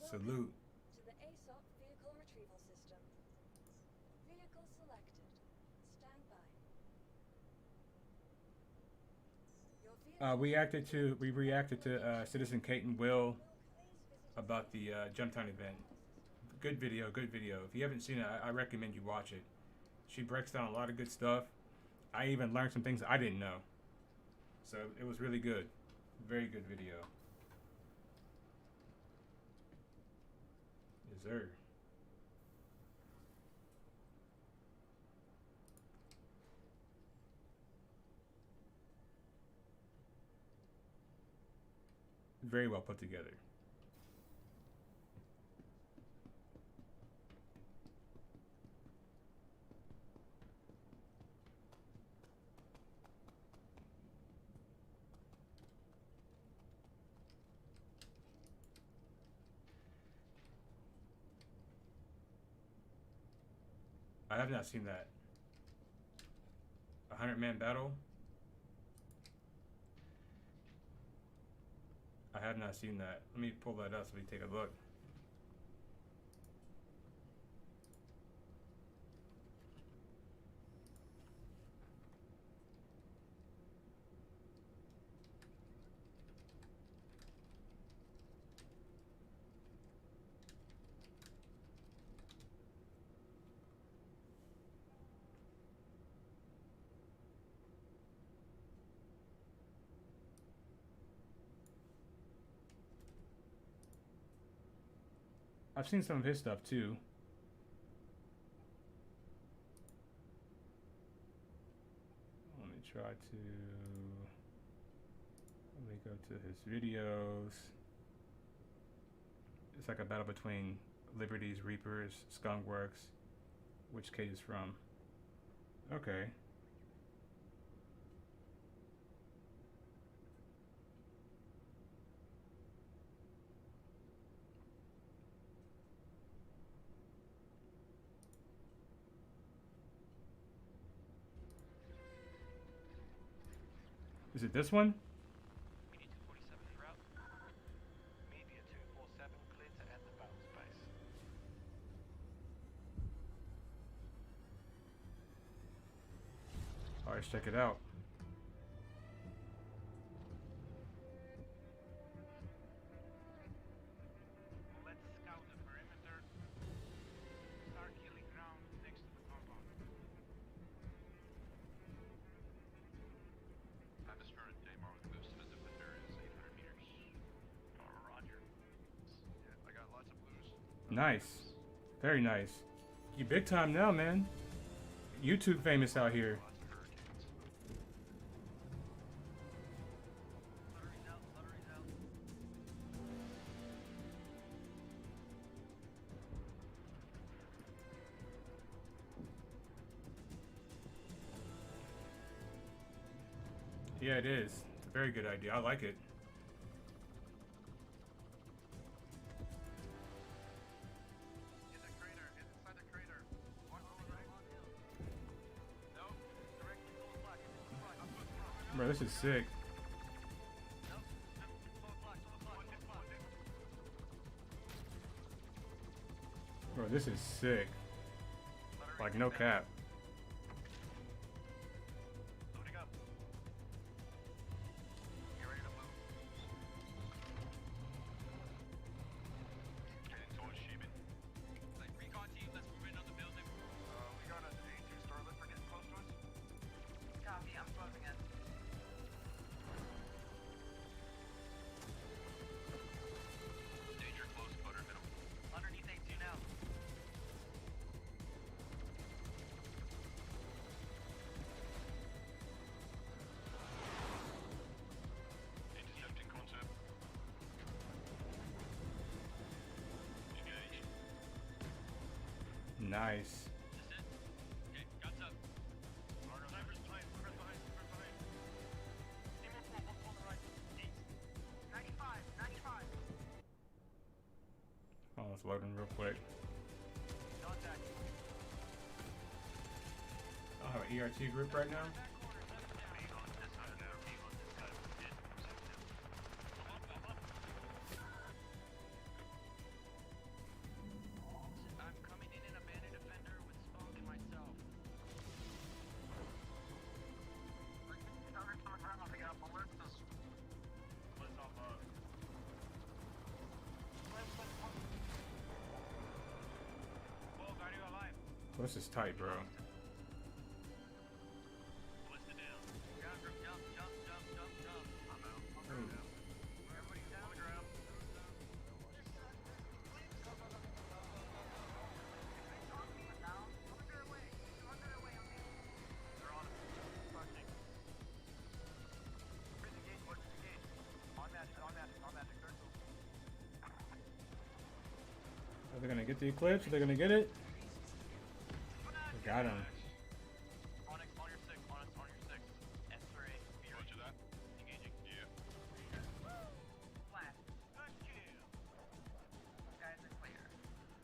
Welcome Salute. to the ASOP vehicle retrieval system. Vehicle selected. Stand by. Your vehicle We reacted to Citizen Kate and Will about the Jumptown event. Good video, good video. If you haven't seen it, I recommend you watch it. She breaks down a lot of good stuff. I even learned some things I didn't know. So it was really good. Very good video. Yes, sir. Very well put together. I have not seen that. 100-man battle? have not seen that. Let me pull that up so we take a look. I've seen some of his stuff too. Let me try to. Let me go to his videos. It's like a battle between Liberty's Reapers, Skunkworks. Which Kate is from? Okay. Is it this one? Media 247 en route. Media 247 clear to enter battle space. Alright, let's check it out. Let's scout the perimeter. Start killing ground next to the compound. Atmospheric Daymar with boost to the defender is 800 meters. Roger. Yeah, I got lots of blues. Nice. Very nice. You big time now, man. YouTube famous out here. Lots of hurricanes. Batteries out, batteries out. Yeah, it is. It's a very good idea. I like it. In the crater, inside the crater. One on the right. No, directly full black. Up to the front. Bro, this is sick. No, full black, full black, full black. Bro, this is sick. Like, no cap. Loading up. Get ready to move. Get into a sheeping. Like, recon team, let's move in on the building. We got an A2 STAR-LLVH getting close to us. Copy, I'm closing in. Danger close, cutter, hit him. Underneath A2 now. Intercepting concept. Engage. Nice. This it? Okay, guns up. Sniper's behind, sniper's behind, sniper's behind. Team on the right. East. 95, 95. Oh, it's loading real quick. Contact. I have an ERT group right now. Back corner, left down. Being on this side now, being on this side. Hit, intercept him. Come up. I'm coming in an abandoned defender with Spunk and myself. Whoa, got you alive. Oh, this is tight, bro. Ballista down. Ground group, jump, jump, jump, jump, jump. I'm out. Ooh. Everybody down. On the ground. They're on us. Punching. Disengage, boys, disengage. On magic, circle. Are they gonna get the eclipse? Are they gonna get it? They got him. On your six, on your six. S3. Roger that. Engaging. Yeah. Flat. Good kill. Guys are clear.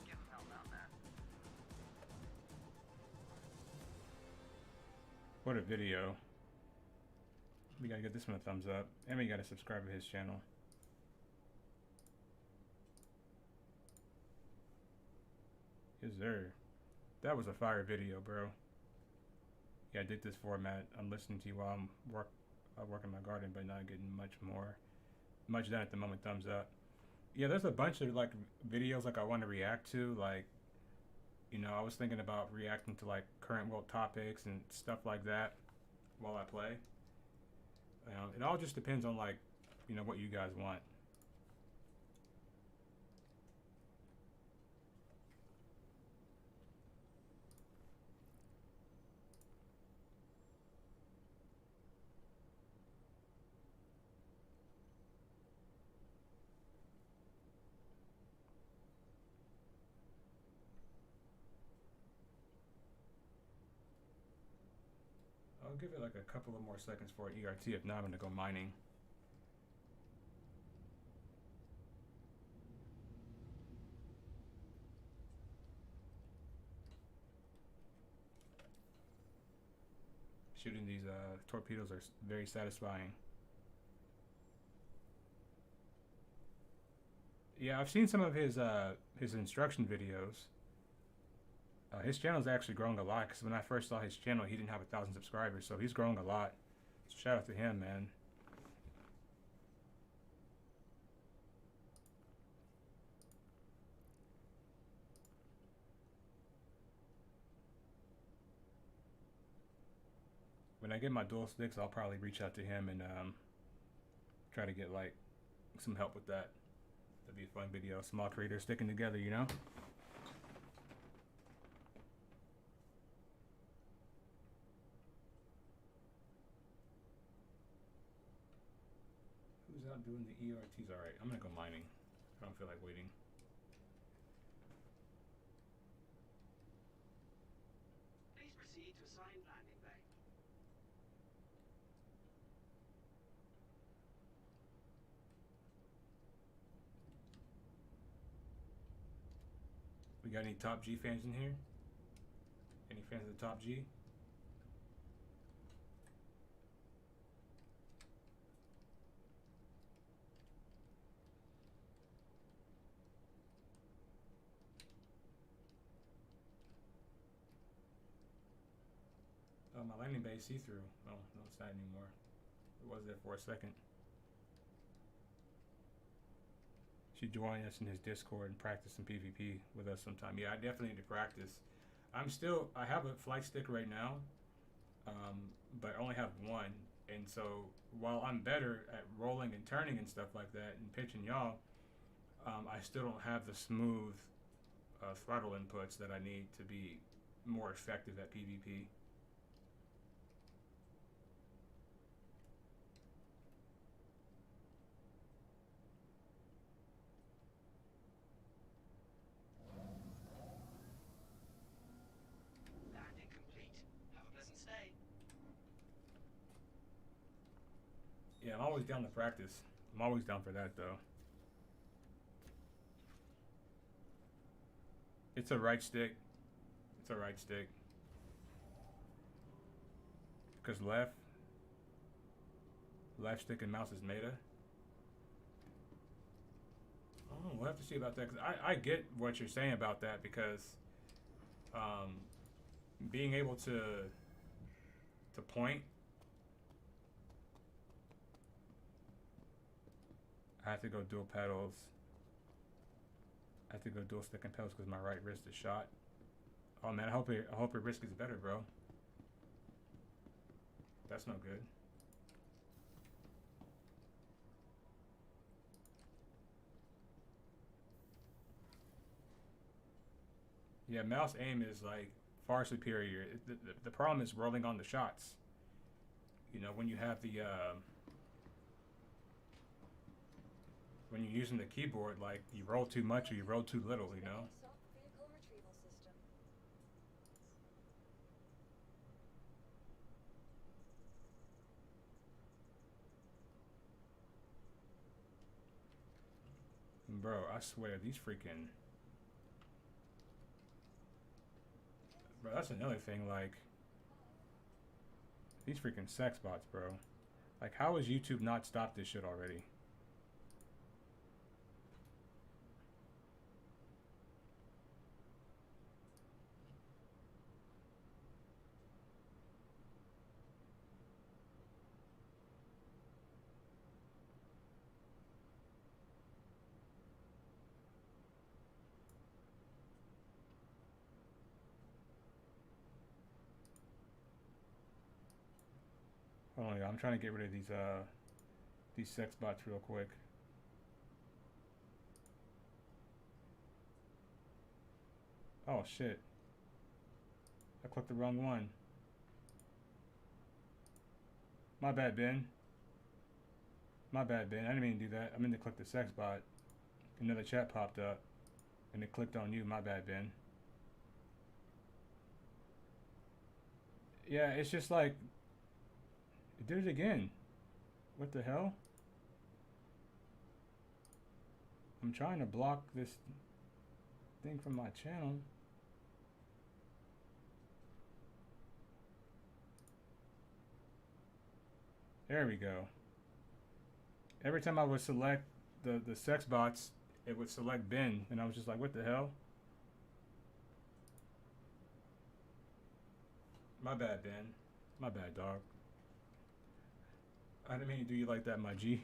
Give them help down there. What a video. We gotta get this one a thumbs up. And we gotta subscribe to his channel. Yes, sir. That was a fire video, bro. Yeah, I did this format. I'm listening to you while I'm working my garden, but not getting much done at the moment. Thumbs up. Yeah, there's a bunch of like videos like I want to react to. Like, you know, I was thinking about reacting to like current world topics and stuff like that while I play. It all just depends on like, you know, what you guys want. I'll give it like a couple of more seconds for an ERT. If not, I'm gonna go mining. Shooting these torpedoes are very satisfying. Yeah, I've seen some of his instruction videos. His channel's actually growing a lot, because when I first saw his channel, he didn't have 1,000 subscribers, so he's growing a lot. So shout out to him, man. When I get my dual sticks, I'll probably reach out to him and try to get like some help with that. That'd be a fun video. Small creators sticking together, you know? Who's out doing the ERTs? Alright, I'm gonna go mining. I don't feel like waiting. Please proceed to assigned landing bay. We got any Top G fans in here? Any fans of the Top G? Oh, my landing bay is see-through. Oh, no, it's not anymore. It was there for a second. Should join us in his Discord and practice some PvP with us sometime. Yeah, I definitely need to practice. I have a flight stick right now, but I only have one. And so while I'm better at rolling and turning and stuff like that and pitching y'all, I still don't have the smooth throttle inputs that I need to be more effective at PvP. Landing complete. Have a pleasant stay. Yeah, I'm always down to practice. I'm always down for that, though. It's a right stick. It's a right stick. Because left stick and mouse is meta. Oh, we'll have to see about that. Cause I get what you're saying about that, because being able to point, I have to go dual pedals. I have to go dual stick and pedals because my right wrist is shot. Oh man, I hope your wrist gets better, bro. That's no good. Yeah, mouse aim is like far superior. The problem is rolling on the shots. You know, when you have the when you're using the keyboard, like you roll too much or you roll too little, you know. Assault vehicle retrieval system. Bro, I swear these freaking. Bro, that's another thing. Like these freaking sex bots, bro. Like, how has YouTube not stopped this shit already? Yeah, I'm trying to get rid of these sex bots real quick. Oh shit. I clicked the wrong one. My bad, Ben. My bad, Ben. I didn't mean to do that. I meant to click the sex bot. Another chat popped up. And it clicked on you. My bad, Ben. Yeah, it's just like... It did it again. What the hell? I'm trying to block this thing from my channel. There we go. Every time I would select the sex bots, it would select Ben, and I was just like, what the hell? My bad, Ben. My bad, dog. I didn't mean to do you like that, my G.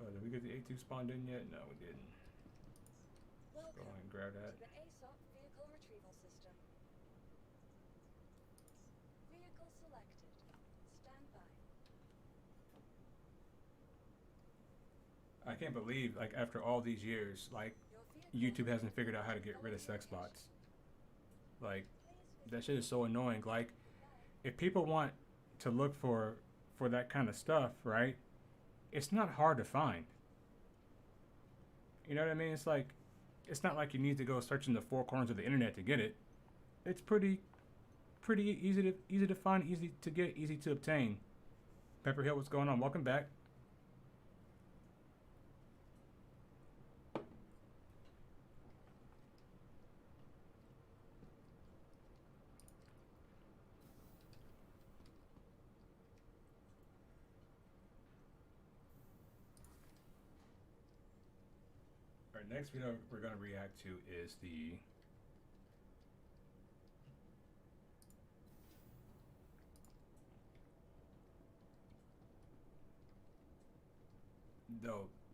Oh, did we get the A2 spawned in yet? No, we didn't. Let's go ahead and grab that. To the ASOP vehicle retrieval system. Vehicle selected. Stand by. I can't believe, like, after all these years, like, YouTube hasn't figured out how to get rid of sex bots. Like, that shit is so annoying. Like, if people want to look for that kind of stuff, right? It's not hard to find. You know what I mean? It's like, it's not like you need to go searching the four corners of the internet to get it. It's pretty easy to find, easy to get, easy to obtain. Pepper Hill, what's going on? Welcome back. Our next video we're going to react to is they're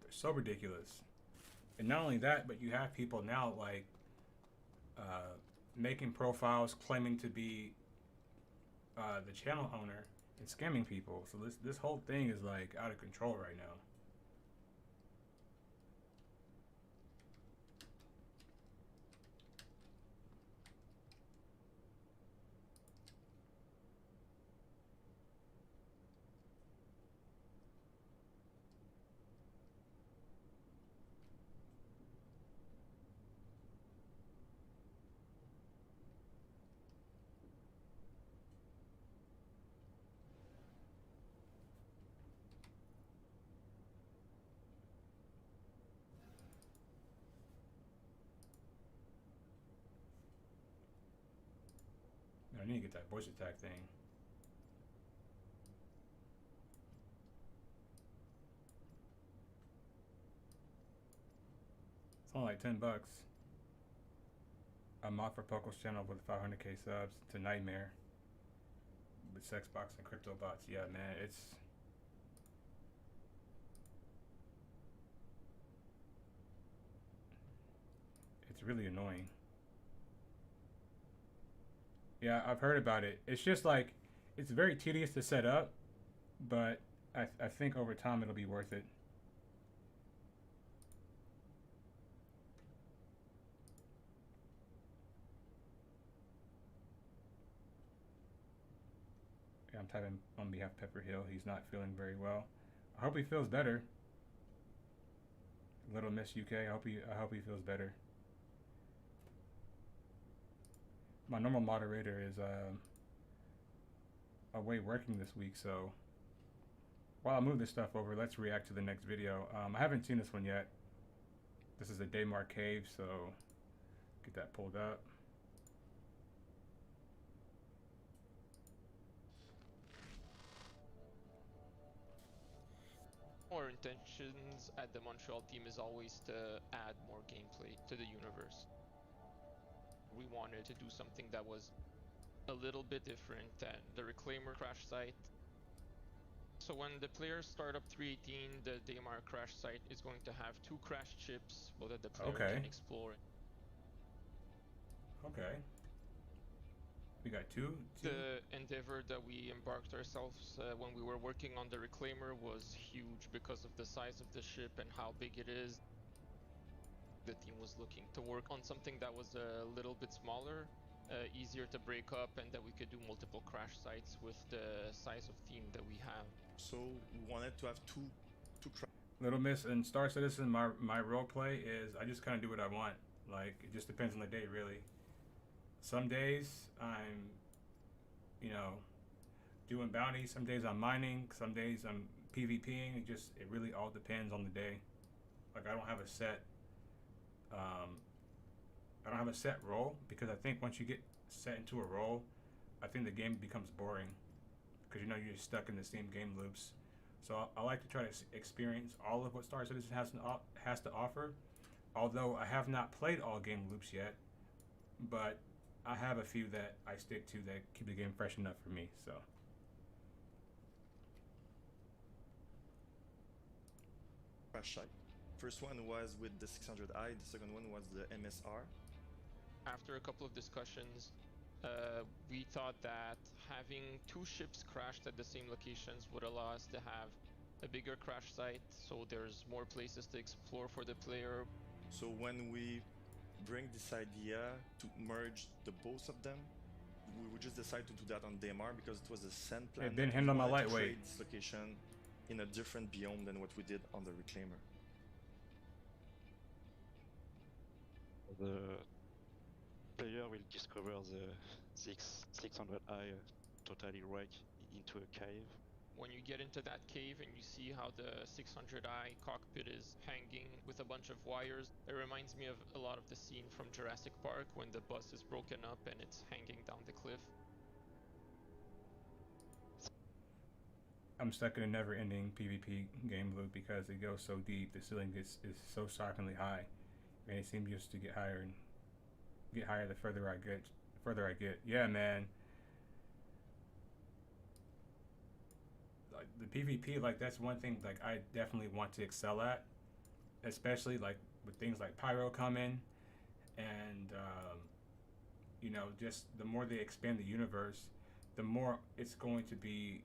so ridiculous. And not only that, but you have people now like making profiles claiming to be the channel owner and scamming people. So this whole thing is like out of control right now. I need to get that voice attack thing. It's only like $10. I'm off for Poco's channel with 500k subs to Nightmare with sex box and crypto bots. Yeah, man, it's really annoying. Yeah, I've heard about it. It's just like, it's very tedious to set up, but I think over time it'll be worth it. Yeah, I'm typing on behalf of Pepper Hill. He's not feeling very well. I hope he feels better. Little Miss UK, I hope he feels better. My normal moderator is away working this week, so while I move this stuff over, let's react to the next video. I haven't seen this one yet. This is a Daymar cave, so get that pulled up. Our intentions at the Montreal team is always to add more gameplay to the universe. We wanted to do something that was a little bit different than the Reclaimer crash site. So when the players start up 318, the Daymar crash site is going to have 2 crash chips so that the player can explore Okay. We got two. The endeavor that we embarked ourselves when we were working on the Reclaimer was huge because of the size of the ship and how big it is. The team was looking to work on something that was a little bit smaller, easier to break up, and that we could do multiple crash sites with the size of team that we have. So we wanted to have two crash. Little Miss and Star Citizen, my role play is I just kind of do what I want. Like, it just depends on the day, really. Some days I'm, you know, doing bounties. Some days I'm mining. Some days I'm PvPing. It really all depends on the day. Like, I don't have a set role, because I think once you get set into a role, I think the game becomes boring, because you know you're just stuck in the same game loops. So I like to try to experience all of what Star Citizen has to offer. Although I have not played all game loops yet, but I have a few that I stick to that keep the game fresh enough for me. So. Crash site. First one was with the 600i, the second one was the MSR. After a couple of discussions, we thought that having two ships crashed at the same locations would allow us to have a bigger crash site, so there's more places to explore for the player. So when we bring this idea to merge the both of them, we would just decide to do that on DMR because it was a sand plan. Hey, Ben, handle my lightweight. This location in a different biome than what we did on the Reclaimer. The player will discover the 600i totally wrecked into a cave. When you get into that cave and you see how the 600i cockpit is hanging with a bunch of wires, it reminds me of a lot of the scene from Jurassic Park when the bus is broken up and it's hanging down the cliff. I'm stuck in a never-ending PvP game loop because it goes so deep. The ceiling is so shockingly high, and it seems just to get higher and get higher the further I get. Yeah, man. Like the PvP, like that's one thing like I definitely want to excel at, especially like with things like Pyro coming, and you know, just the more they expand the universe, the more it's going to be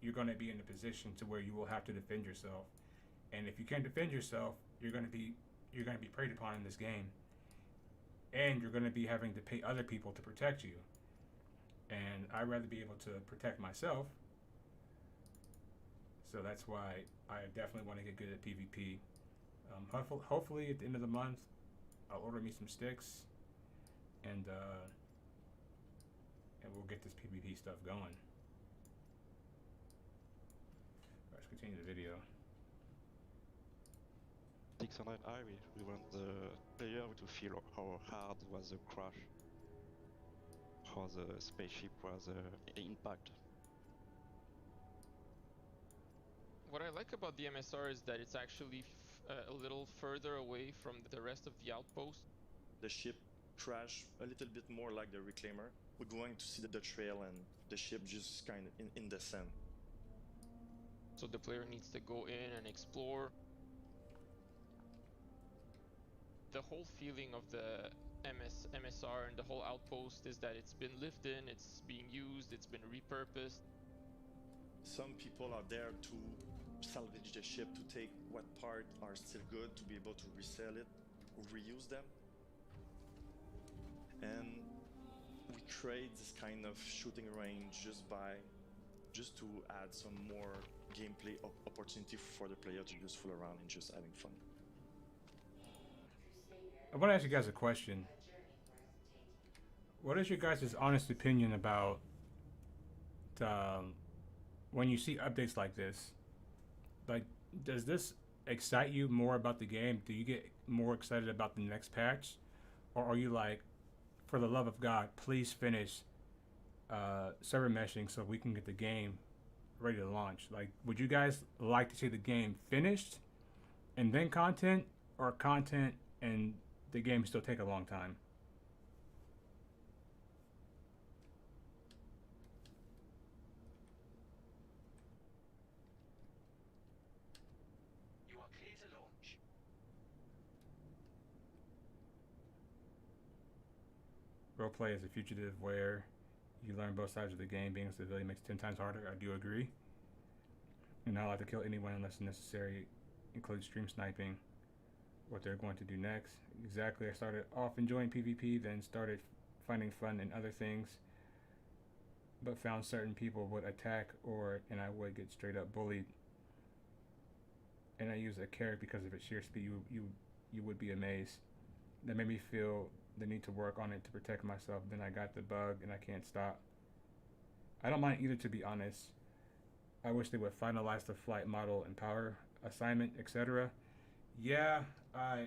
you're going to be in a position to where you will have to defend yourself, and if you can't defend yourself, you're going to be preyed upon in this game, and you're going to be having to pay other people to protect you, and I'd rather be able to protect myself. So that's why I definitely want to get good at PvP. Hopefully at the end of the month, I'll order me some sticks, and we'll get this PvP stuff going. Let's continue the video. 600i, we want the player to feel how hard was the crash, how the spaceship was impact. What I like about the MSR is that it's actually a little further away from the rest of the outpost. The ship crashed a little bit more like the Reclaimer. We're going to see the trail and the ship just kind of in the sand. So the player needs to go in and explore. The whole feeling of the MSR and the whole outpost is that it's been lived in, it's being used, it's been repurposed. Some people are there to salvage the ship, to take what parts are still good, to be able to resell it, reuse them. And we create this kind of shooting range just to add some more gameplay opportunity for the player to just fool around and just having fun. I want to ask you guys a question. What is your guys' honest opinion about when you see updates like this? Like, does this excite you more about the game? Do you get more excited about the next patch? Or are you like, for the love of God, please finish server meshing so we can get the game ready to launch? Like, would you guys like to see the game finished and then content, or content and the game still take a long time? You are clear to launch. Roleplay as a fugitive where you learn both sides of the game. Being a civilian makes 10 times harder. I do agree. You're not allowed to kill anyone unless necessary, includes stream sniping. What they're going to do next. Exactly. I started off enjoying PvP, then started finding fun in other things, but found certain people would attack and I would get straight up bullied. And I use a carrot because of its sheer speed. You would be amazed. That made me feel the need to work on it to protect myself. Then I got the bug and I can't stop. I don't mind either, to be honest. I wish they would finalize the flight model and power assignment, etc. Yeah, I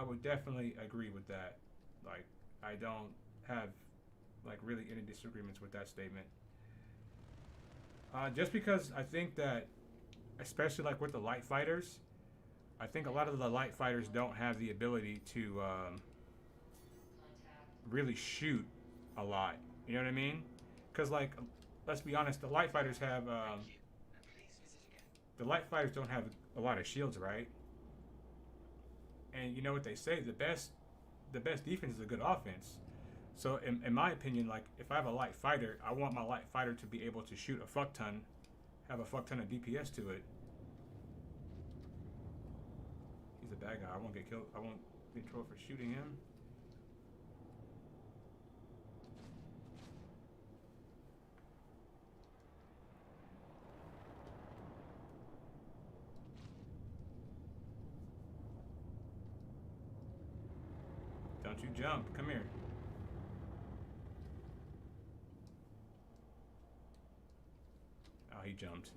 would definitely agree with that. Like, I don't have like really any disagreements with that statement. Just because I think that, especially like with the light fighters, I think a lot of the light fighters don't have the ability to really shoot a lot. You know what I mean? Because like, let's be honest, the light fighters have the light fighters don't have a lot of shields, right? And you know what they say, the best defense is a good offense. So in my opinion, like if I have a light fighter, I want my light fighter to be able to shoot a fuck ton, have a fuck ton of DPS to it. He's a bad guy. I won't get killed. I won't get in trouble for shooting him. Don't you jump. Come here. Oh, he jumped.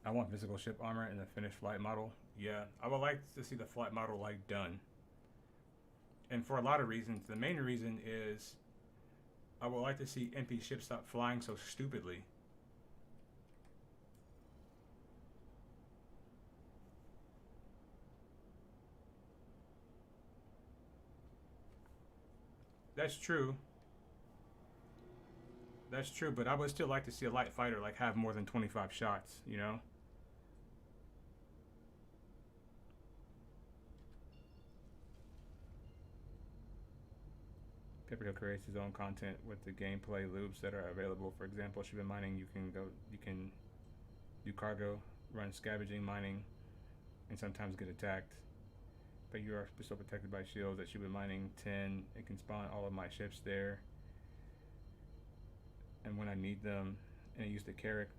I want physical ship armor and the finished flight model. Yeah, I would like to see the flight model like done. And for a lot of reasons. The main reason is I would like to see NP ships stop flying so stupidly. That's true. That's true, but I would still like to see a light fighter like have more than 25 shots, you know? Pepperhill creates his own content with the gameplay loops that are available. For example, ship mining, you can do cargo, run scavenging, mining, and sometimes get attacked. But you are still protected by shields. That ship mining 10, it can spawn all of my ships there. And when I need them, and I use the carrot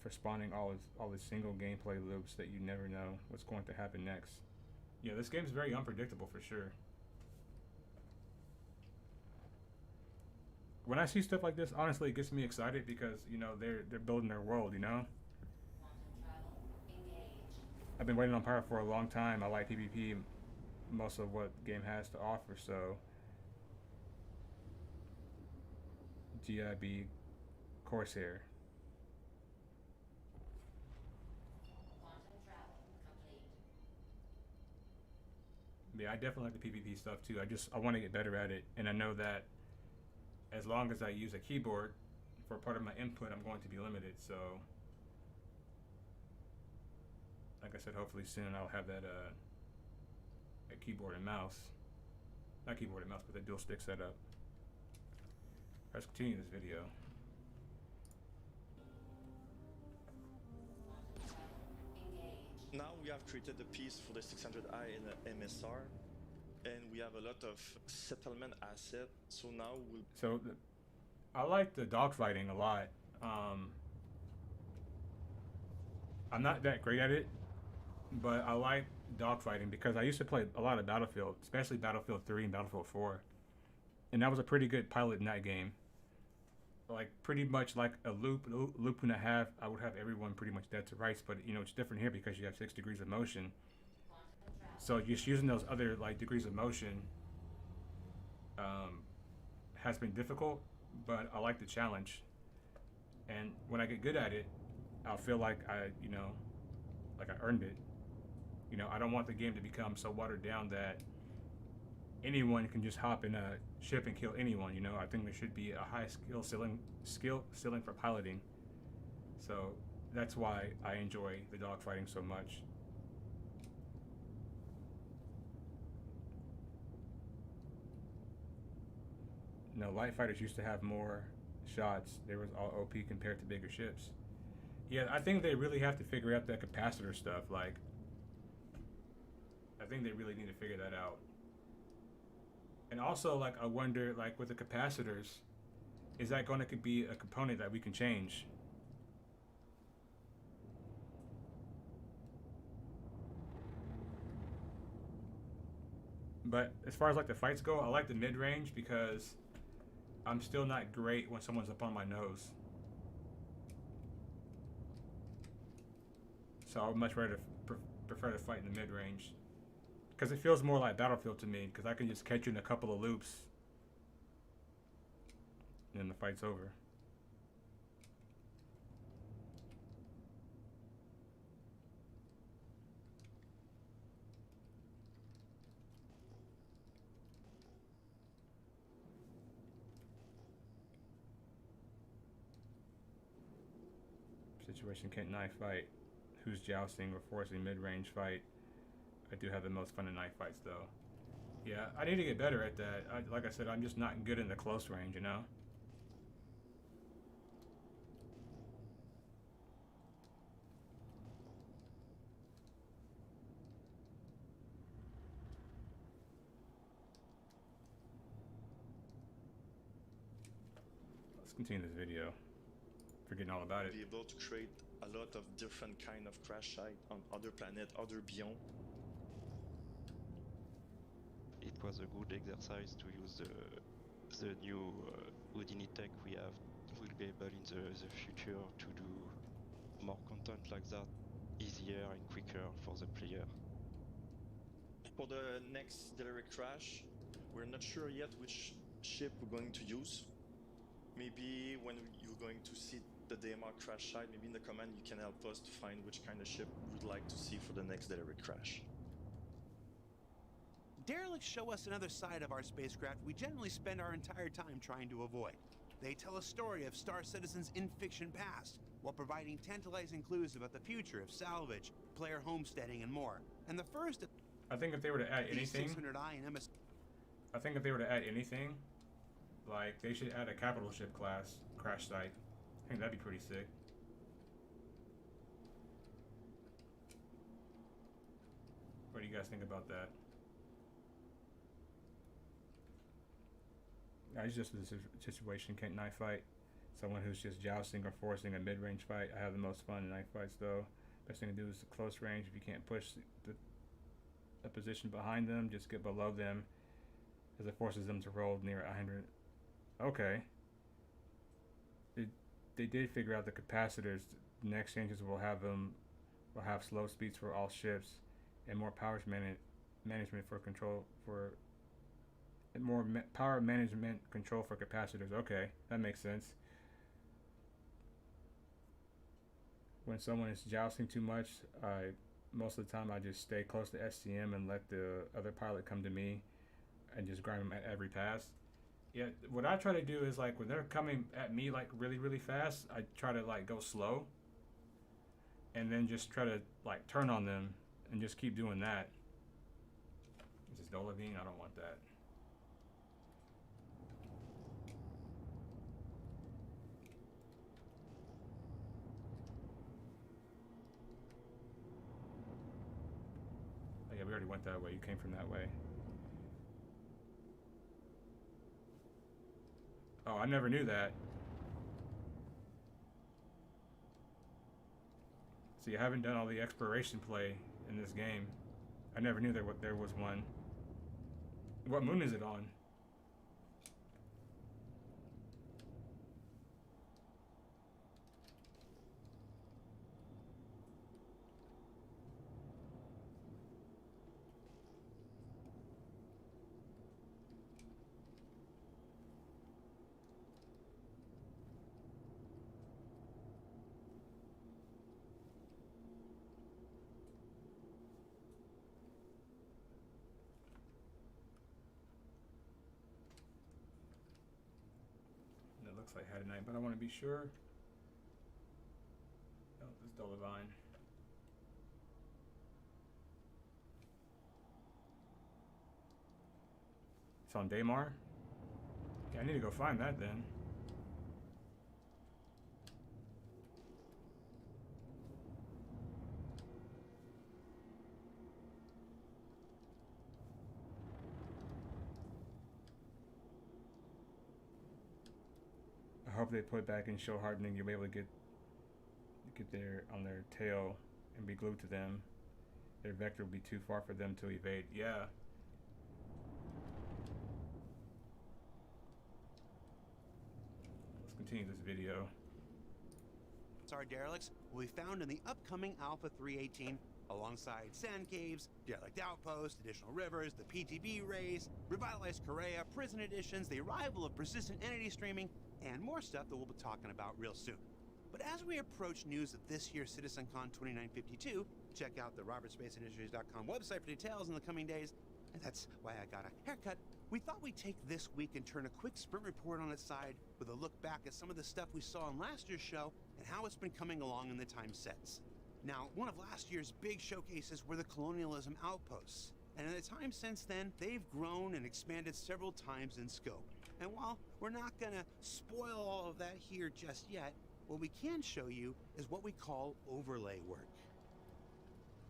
for spawning all the single gameplay loops that you never know what's going to happen next. Yeah, this game's very unpredictable for sure. When I see stuff like this, honestly, it gets me excited because, you know, they're building their world, you know? I've been waiting on Pyro for a long time. I like PvP, most of what the game has to offer, so GIB Corsair. Yeah, I definitely like the PvP stuff too. I want to get better at it, and I know that as long as I use a keyboard for part of my input, I'm going to be limited. So, like I said, hopefully soon I'll have that a keyboard and mouse, not keyboard and mouse, but the dual stick setup. Let's continue this video. Now we have created a piece for the 600i in the MSR, and we have a lot of settlement asset. So now we'll. I like the dogfighting a lot. I'm not that great at it, but I like dogfighting because I used to play a lot of Battlefield, especially Battlefield 3 and Battlefield 4. And that was a pretty good pilot in that game. Like pretty much like a loop and a half, I would have everyone pretty much dead to rights, but you know it's different here because you have 6 degrees of motion. So just using those other like degrees of motion has been difficult, but I like the challenge. And when I get good at it, I'll feel like I earned it. You know, I don't want the game to become so watered down that anyone can just hop in a ship and kill anyone. You know, I think there should be a high skill ceiling for piloting. So that's why I enjoy the dogfighting so much. No, light fighters used to have more shots. They was all OP compared to bigger ships. Yeah, I think they really have to figure out that capacitor stuff. Like, I think they really need to figure that out. And also, like, I wonder, like, with the capacitors, is that going to be a component that we can change? But as far as like the fights go, I like the mid-range because I'm still not great when someone's up on my nose. So I would much rather prefer to fight in the mid-range. Because it feels more like Battlefield to me, because I can just catch you in a couple of loops. And then the fight's over. Situation can't knife fight. Who's jousting or forcing mid-range fight? I do have the most fun in knife fights though. Yeah, I need to get better at that. Like I said, I'm just not good in the close range, you know? Let's continue this video. Forgetting all about it. Be able to create a lot of different kind of crash site on other planet, other beyond. It was a good exercise to use the new Houdini tech we have. We'll be able in the future to do more content like that, easier and quicker for the player. For the next direct crash, we're not sure yet which ship we're going to use. Maybe when you're going to see the DMR crash site, maybe in the comment you can help us to find which kind of ship we'd like to see for the next direct crash. Derelicts show us another side of our spacecraft we generally spend our entire time trying to avoid. They tell a story of Star Citizen's in-fiction past, while providing tantalizing clues about the future of salvage, player homesteading, and more. And the first of I think if they were to add these anything, 600i and MS... I think if they were to add anything, like they should add a capital ship class crash site. I think that'd be pretty sick. What do you guys think about that? It's just a situation, can't knife fight. Someone who's just jousting or forcing a mid-range fight. I have the most fun in knife fights though. Best thing to do is the close range. If you can't push a position behind them, just get below them as it forces them to roll near 100. Okay. They did figure out the capacitors. The next changes will have slow speeds for all ships and more power management for control for power management control for capacitors. Okay, that makes sense. When someone is jousting too much, most of the time I just stay close to STM and let the other pilot come to me and just grind them at every pass. Yeah, what I try to do is like when they're coming at me like really fast, I try to like go slow and then just try to like turn on them and just keep doing that. Is this Dolavine? I don't want that. Oh yeah, we already went that way. You came from that way. Oh, I never knew that. See, I haven't done all the exploration play in this game. I never knew there was one. What moon is it on? Looks like had a night, but I want to be sure. Oh, this is Dolavine. It's on Daymar. I need to go find that then. I hope they put back in show hardening. You'll be able to get there on their tail and be glued to them. Their vector will be too far for them to evade. Yeah. Let's continue this video. STAR derelicts will be found in the upcoming Alpha 318 alongside sand caves, derelict outposts, additional rivers, the PTB race, revitalized Korea, prison editions, the arrival of persistent entity streaming, and more stuff that we'll be talking about real soon. But as we approach news of this year's CitizenCon 2952, check out the robertsspaceindustries.com website for details in the coming days, and that's why I got a haircut. We thought we'd take this week and turn a quick sprint report on its side with a look back at some of the stuff we saw in last year's show and how it's been coming along in the time since. Now, one of last year's big showcases were the colonialism outposts, and in the time since then, they've grown and expanded several times in scope. And while we're not gonna spoil all of that here just yet, what we can show you is what we call overlay work.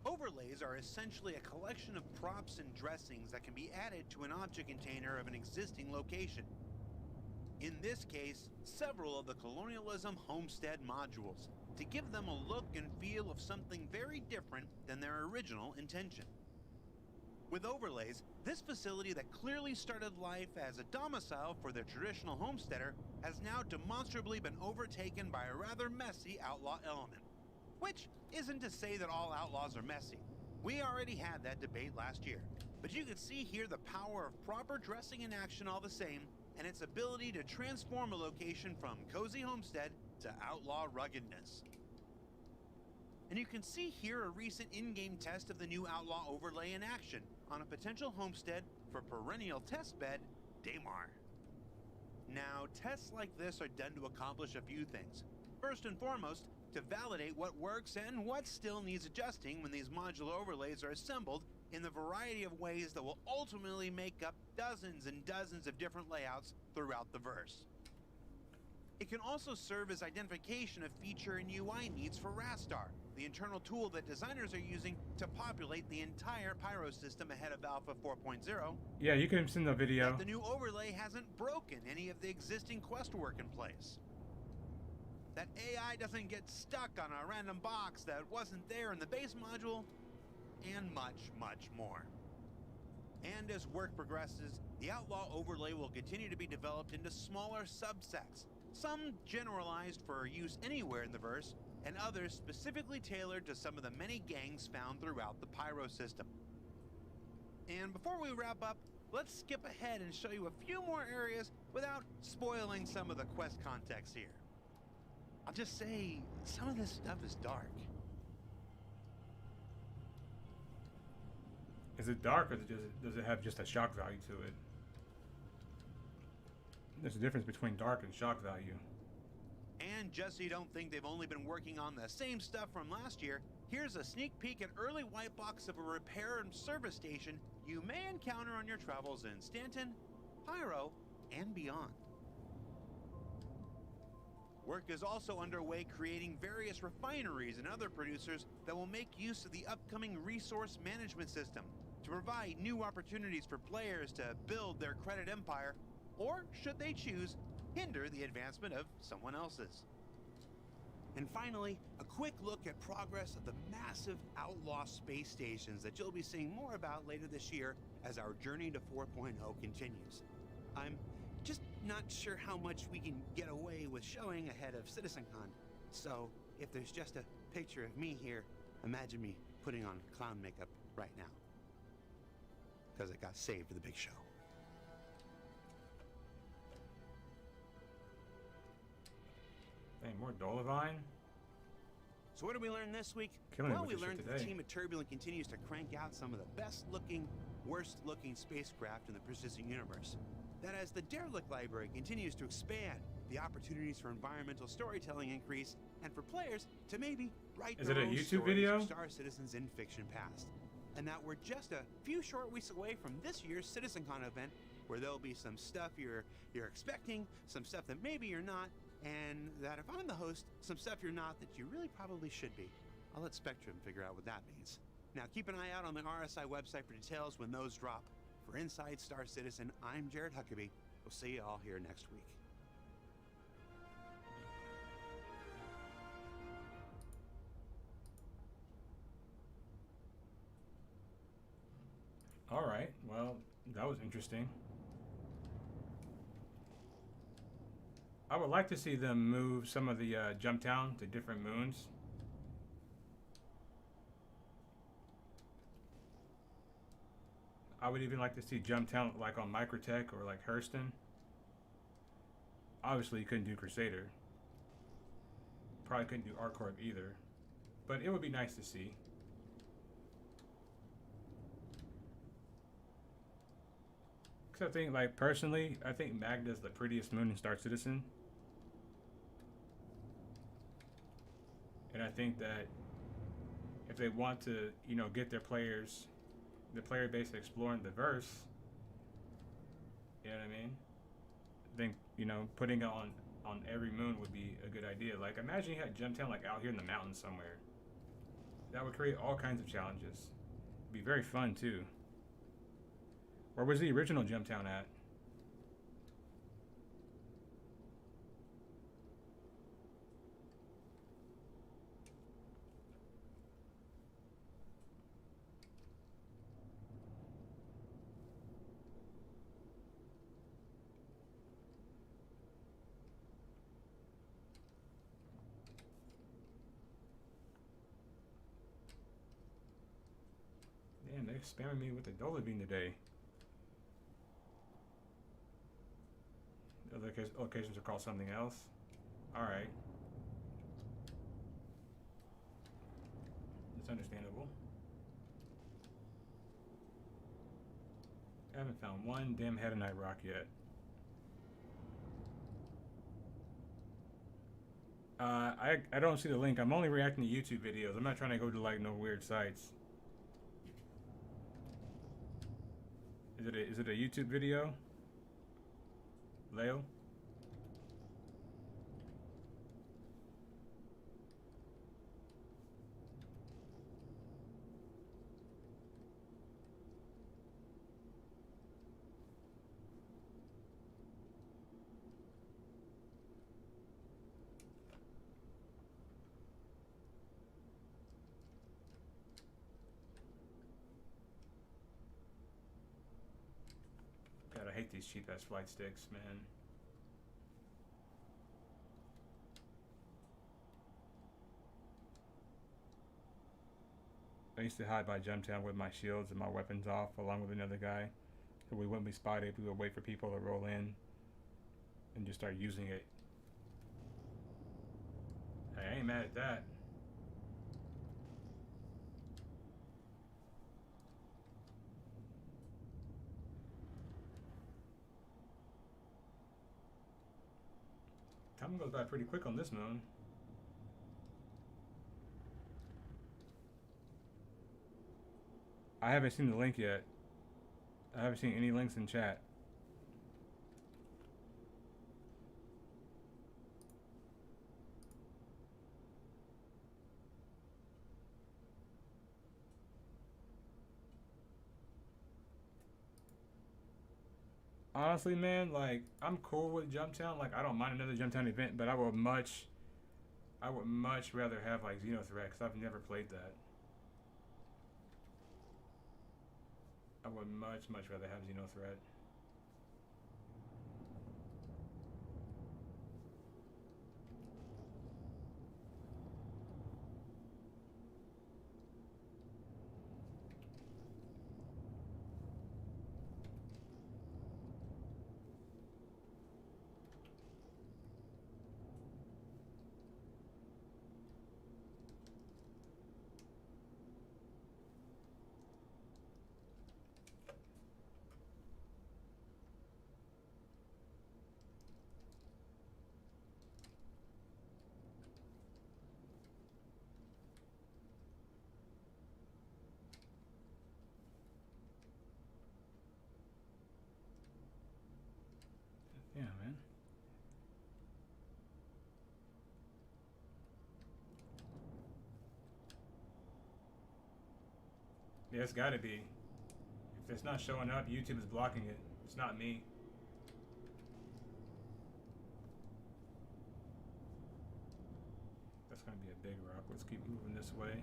Overlays are essentially a collection of props and dressings that can be added to an object container of an existing location. In this case, several of the colonialism homestead modules, to give them a look and feel of something very different than their original intention. With overlays, this facility that clearly started life as a domicile for the traditional homesteader has now demonstrably been overtaken by a rather messy outlaw element. Which isn't to say that all outlaws are messy. We already had that debate last year. But you can see here the power of proper dressing in action all the same, and its ability to transform a location from cozy homestead to outlaw ruggedness. And you can see here a recent in-game test of the new outlaw overlay in action on a potential homestead for perennial testbed, Daymar. Now, tests like this are done to accomplish a few things. First and foremost, to validate what works and what still needs adjusting when these modular overlays are assembled in the variety of ways that will ultimately make up dozens and dozens of different layouts throughout the verse. It can also serve as identification of feature and UI needs for Rastar, the internal tool that designers are using to populate the entire Pyro system ahead of Alpha 4.0. Yeah, you can send the video. Yet the new overlay hasn't broken any of the existing quest work in place. That AI doesn't get stuck on a random box that wasn't there in the base module, and much, much more. And as work progresses, the Outlaw overlay will continue to be developed into smaller subsets, some generalized for use anywhere in the verse, and others specifically tailored to some of the many gangs found throughout the Pyro system. And before we wrap up, let's skip ahead and show you a few more areas without spoiling some of the quest context here. I'll just say, some of this stuff is dark. Is it dark, or does it have just a shock value to it? There's a difference between dark and shock value. And just so you don't think they've only been working on the same stuff from last year, here's a sneak peek at early white box of a repair and service station you may encounter on your travels in Stanton, Pyro, and beyond. Work is also underway creating various refineries and other producers that will make use of the upcoming resource management system to provide new opportunities for players to build their credit empire, or, should they choose, hinder the advancement of someone else's. And finally, a quick look at progress of the massive outlaw space stations that you'll be seeing more about later this year as our journey to 4.0 continues. I'm just not sure how much we can get away with showing ahead of CitizenCon, so if there's just a picture of me here, imagine me putting on clown makeup right now, because it got saved for the big show. Hey, more Dolivine? So what did we learn this week? Killing Well, it we with this learned shit that the today. team at Turbulent continues to crank out some of the best looking, worst looking spacecraft in the persistent universe. That as the Derelict library continues to expand, the opportunities for environmental storytelling increase, and for players to maybe write Is their it a own YouTube stories video? of Star Citizens in fiction past. And that we're just a few short weeks away from this year's CitizenCon event, where there'll be some stuff you're expecting, some stuff that maybe you're not, and that if I'm the host, some stuff you're not that you really probably should be. I'll let Spectrum figure out what that means. Now keep an eye out on the RSI website for details when those drop. For Inside Star Citizen, I'm Jared Huckabee. We'll see you all here next week. All right, well, that was interesting. I would like to see them move some of the jump town to different moons. I would even like to see jump town like on Microtech or like Hurston. Obviously, you couldn't do Crusader. Probably couldn't do ArcCorp either. But it would be nice to see. I think, like, personally, I think Magda's the prettiest moon in Star Citizen. And I think that if they want to, you know, get their players, the player base exploring the verse, you know what I mean? I think, you know, putting it on every moon would be a good idea. Like, imagine you had Jump Town, like, out here in the mountains somewhere. That would create all kinds of challenges. It'd be very fun, too. Where was the original Jump Town at? Damn, they're spamming me with the Dola Bean today. The other locations are called something else. Alright. That's understandable. I haven't found one damn Hedonite rock yet. I don't see the link. I'm only reacting to YouTube videos. I'm not trying to go to like no weird sites. Is it a YouTube video? Leo? God, I hate these cheap ass flight sticks, man. I used to hide by Jump Town with my shields and my weapons off along with another guy. So we wouldn't be spotted. We would wait for people to roll in and just start using it. Hey, I ain't mad at that. Time goes by pretty quick on this moon. I haven't seen the link yet. I haven't seen any links in chat. Honestly, man, like, I'm cool with Jump Town. Like, I don't mind another Jump Town event, but I would much rather have, like, Xenothreat, because I've never played that. I would much rather have Xenothreat. Yeah, it's gotta be. If it's not showing up, YouTube is blocking it. It's not me. That's gonna be a big rock. Let's keep moving this way.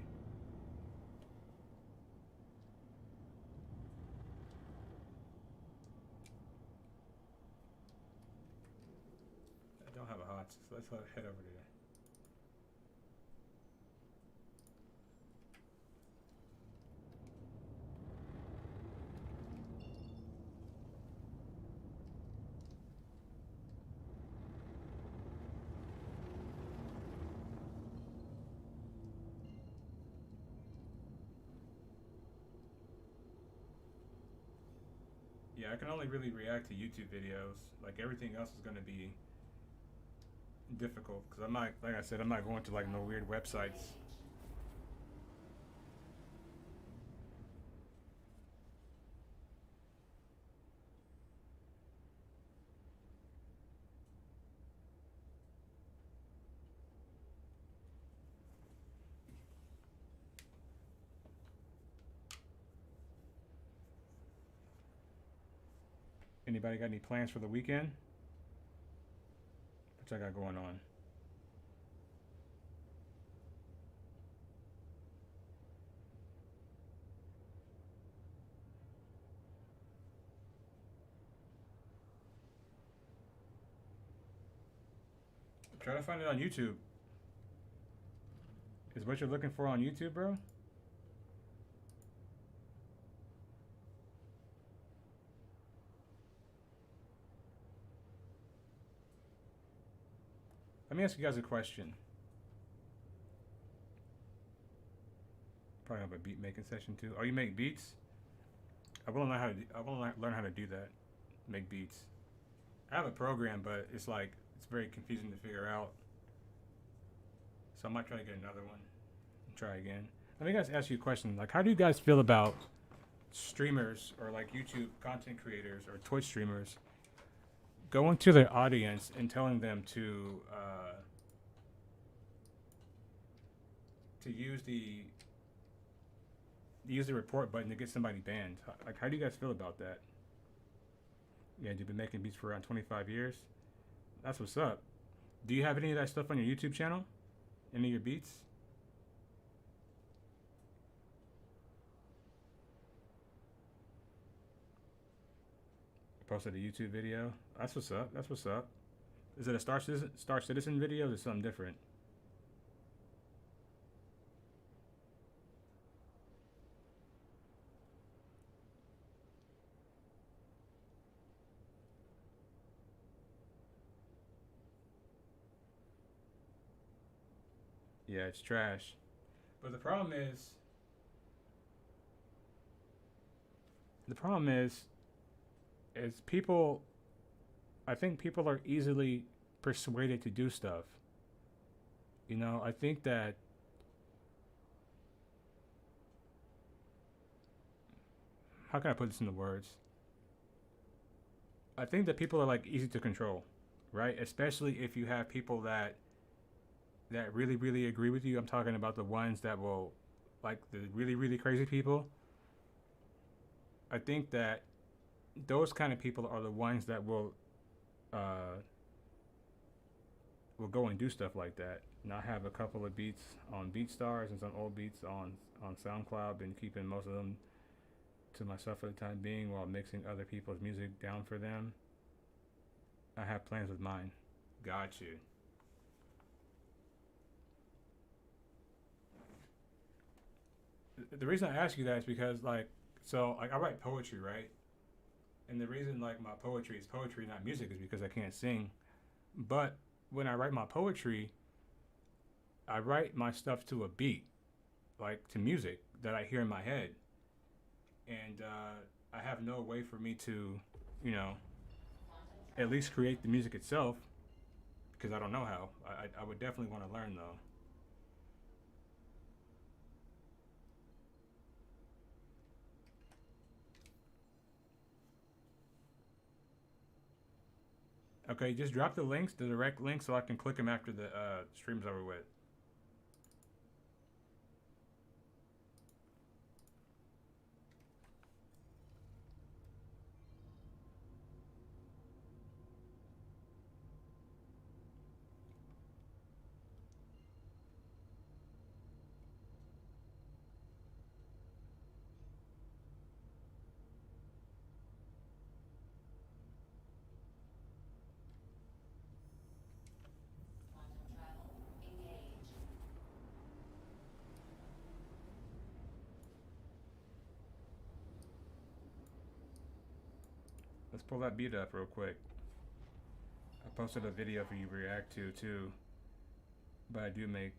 I don't have a hot, so let's head over there. Yeah, I can only really react to YouTube videos. Like everything else is gonna be difficult because I'm not, like I said, I'm not going to like no weird websites. Anybody got any plans for the weekend? What I got going on? Try to find it on YouTube. Is what you're looking for on YouTube, bro? Let me ask you guys a question. Probably have a beat making session too. Oh, you make beats? I want to learn how to. I want to learn how to do that. Make beats. I have a program, but it's like it's very confusing to figure out. So I might try to get another one and try again. Let me guys ask you a question. Like, how do you guys feel about streamers or like YouTube content creators or Twitch streamers going to their audience and telling them to use the report button to get somebody banned? Like, how do you guys feel about that? Yeah, you've been making beats for around 25 years. That's what's up. Do you have any of that stuff on your YouTube channel? Any of your beats? Posted a YouTube video. That's what's up. That's what's up. Is it a Star Citizen video or is it something different? Yeah, it's trash. But the problem is people, I think people are easily persuaded to do stuff. You know, I think that how can I put this into words? I think that people are like easy to control, right? Especially if you have people that really, really agree with you. I'm talking about the ones that will, like the really, really crazy people. I think that those kind of people are the ones that will go and do stuff like that. And I have a couple of beats on BeatStars and some old beats on SoundCloud. Been keeping most of them to myself for the time being while mixing other people's music down for them. I have plans with mine. Got you. The reason I ask you that is because, like, so like I write poetry, right? And the reason like my poetry is poetry, not music, is because I can't sing. But when I write my poetry, I write my stuff to a beat, like to music that I hear in my head. And I have no way for me to, you know, at least create the music itself because I don't know how. I would definitely want to learn though. Okay, just drop the links, the direct links, so I can click them after the stream's over with. Let's pull that beat up real quick. I posted a video for you to react to too, but I do make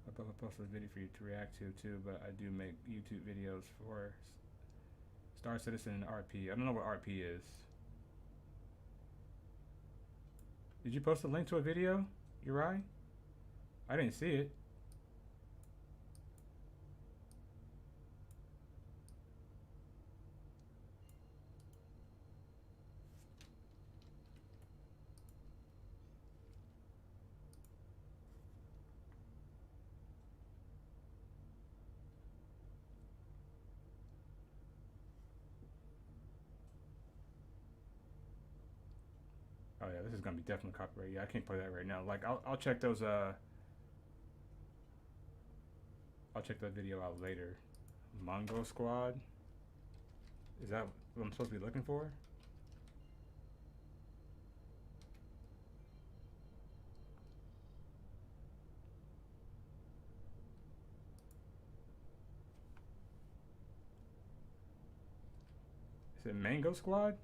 I posted a video for you to react to too, but I do make YouTube videos for Star Citizen and RP. I don't know what RP is. Did you post a link to a video, Uri? I didn't see it. Oh yeah, this is gonna be definitely copyright. Yeah, I can't play that right now. Like I'll check those I'll check that video out later. Mongo Squad? Is that what I'm supposed to be looking for? Is it Mango Squad?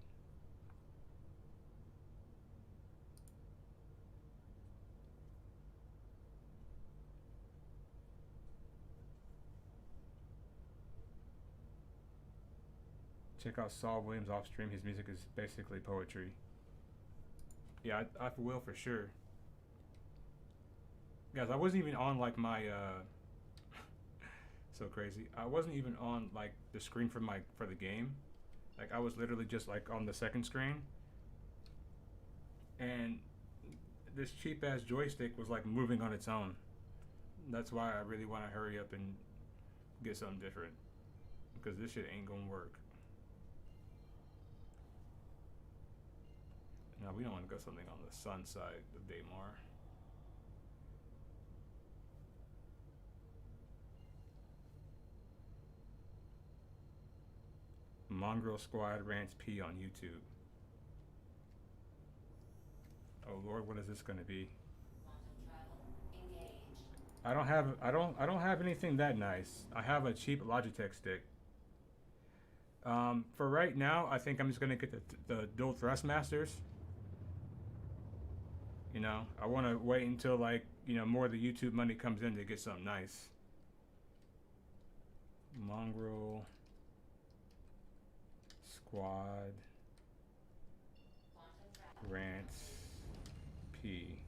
Check out Saul Williams off stream. His music is basically poetry. Yeah, I will for sure. Guys, I wasn't even on like my so crazy. I wasn't even on like the screen for the game. Like I was literally just like on the second screen. And this cheap ass joystick was like moving on its own. That's why I really want to hurry up and get something different, because this shit ain't gonna work. No, we don't want to go something on the sun side of Daymar. Mongrel Squad Rants P on YouTube. Oh Lord, what is this gonna be? I don't have anything that nice. I have a cheap Logitech stick. For right now, I think I'm just gonna get the dual Thrustmasters. You know, I want to wait until like, you know, more of the YouTube money comes in to get something nice. Mongrel Squad Rants P.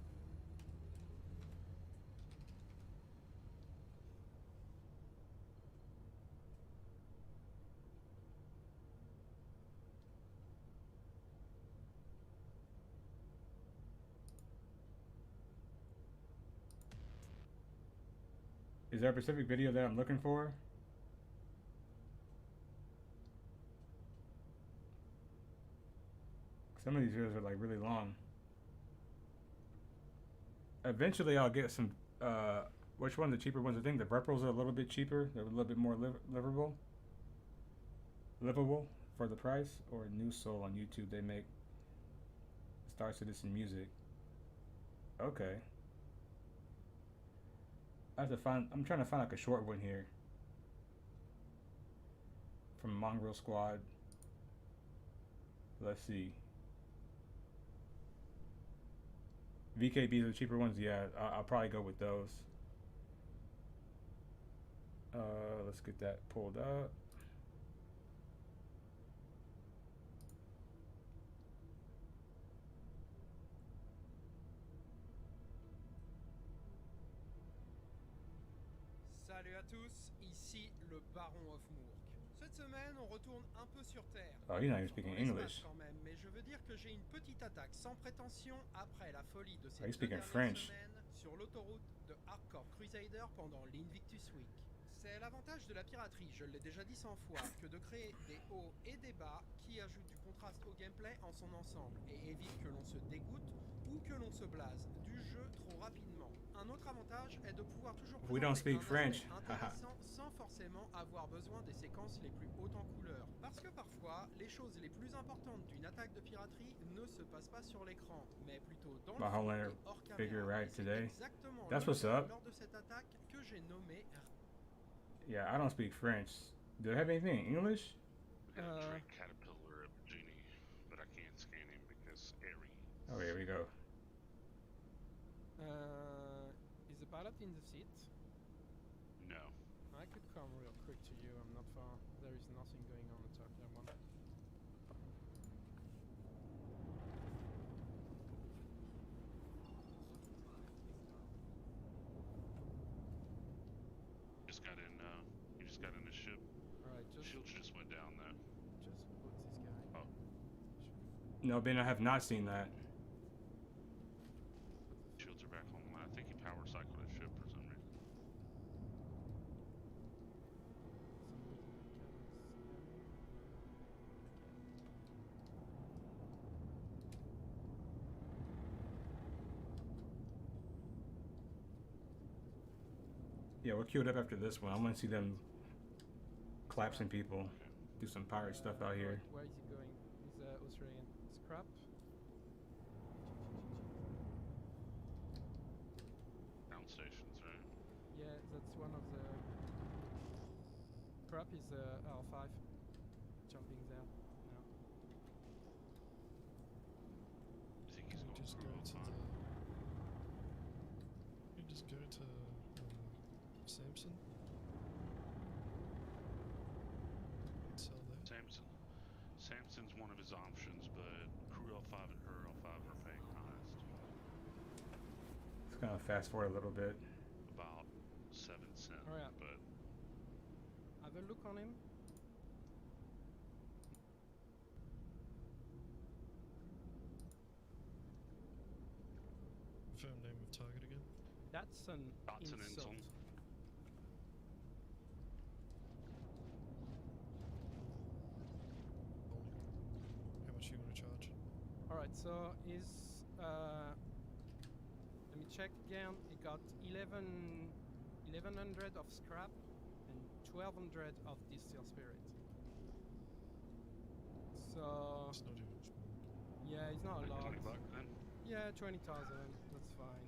Is there a specific video that I'm looking for? Some of these videos are like really long. Eventually I'll get some, which one of the cheaper ones? I think the Referrals are a little bit cheaper. They're a little bit more livable for the price. Or New Soul on YouTube, they make Star Citizen music. Okay. I have to find, I'm trying to find like a short one here. From Mongrel Squad. Let's see. VKBs are the cheaper ones, yeah, I'll probably go with those. Let's get that pulled up. Salut à tous, ici le Baron of Moork. Cette semaine, on retourne un peu sur Terre. Oh, you're not even speaking English. Quand même, mais je veux dire que j'ai une petite attaque sans prétention après la folie de ces Are you deux speaking dernières French? semaines sur l'autoroute de Hardcore Crusader pendant l'Invictus Week. C'est l'avantage de la piraterie, je l'ai déjà dit 100 fois, que de créer des hauts et des bas qui ajoutent du contraste au gameplay en son ensemble et évitent que l'on se dégoûte ou que l'on se blase du jeu trop rapidement. Un autre avantage est de pouvoir toujours We don't speak présenter un French. aspect intéressant sans forcément avoir besoin des séquences les plus hautes en couleurs. Parce que parfois, les choses les plus importantes d'une attaque de piraterie ne se passent pas sur l'écran, mais plutôt dans My le fond Homelander et hors figure caméra. right Et c'est today. exactement That's le what's cas up. lors de cette attaque que j'ai nommée. Yeah, I don't speak French. Do they have anything in English? We got a Drake Caterpillar at Virginia, but I can't scan him because Aries. Oh, here we go. Is the pilot in the seat? No. I could come real quick to you. I'm not far. There is nothing going on at Tokyo 1. Just got in. He just got in the ship. Alright, just Shields just went down though. just put this guy. Oh. No, Ben, I have not seen that. Shields are back online. I think he power cycled his ship for some reason. Yeah, we're queued up after this one. I want to see them collapsing people. Do some pirate stuff out here. Where is he going? He's Australian. Scrap. Ground stations, right? Yeah, that's one of the. Scrap is R5. Jumping there now. I think he's going Just through go all to time. You just go to Samson. Sell there. Samson's one of his options, but Crew L5 and her L5 are paying highest. It's gonna fast forward a little bit. About 7 cents, Oh, yeah. but Have a look on him. Firm name of target again. That's an That's an insult. insult. How much are you going to charge? Alright, so is let me check again. He got 1100 of scrap and 1200 of distill spirit. So It's not even small. yeah, it's not a like lot. 20 bucks then? Yeah, 20,000. That's fine.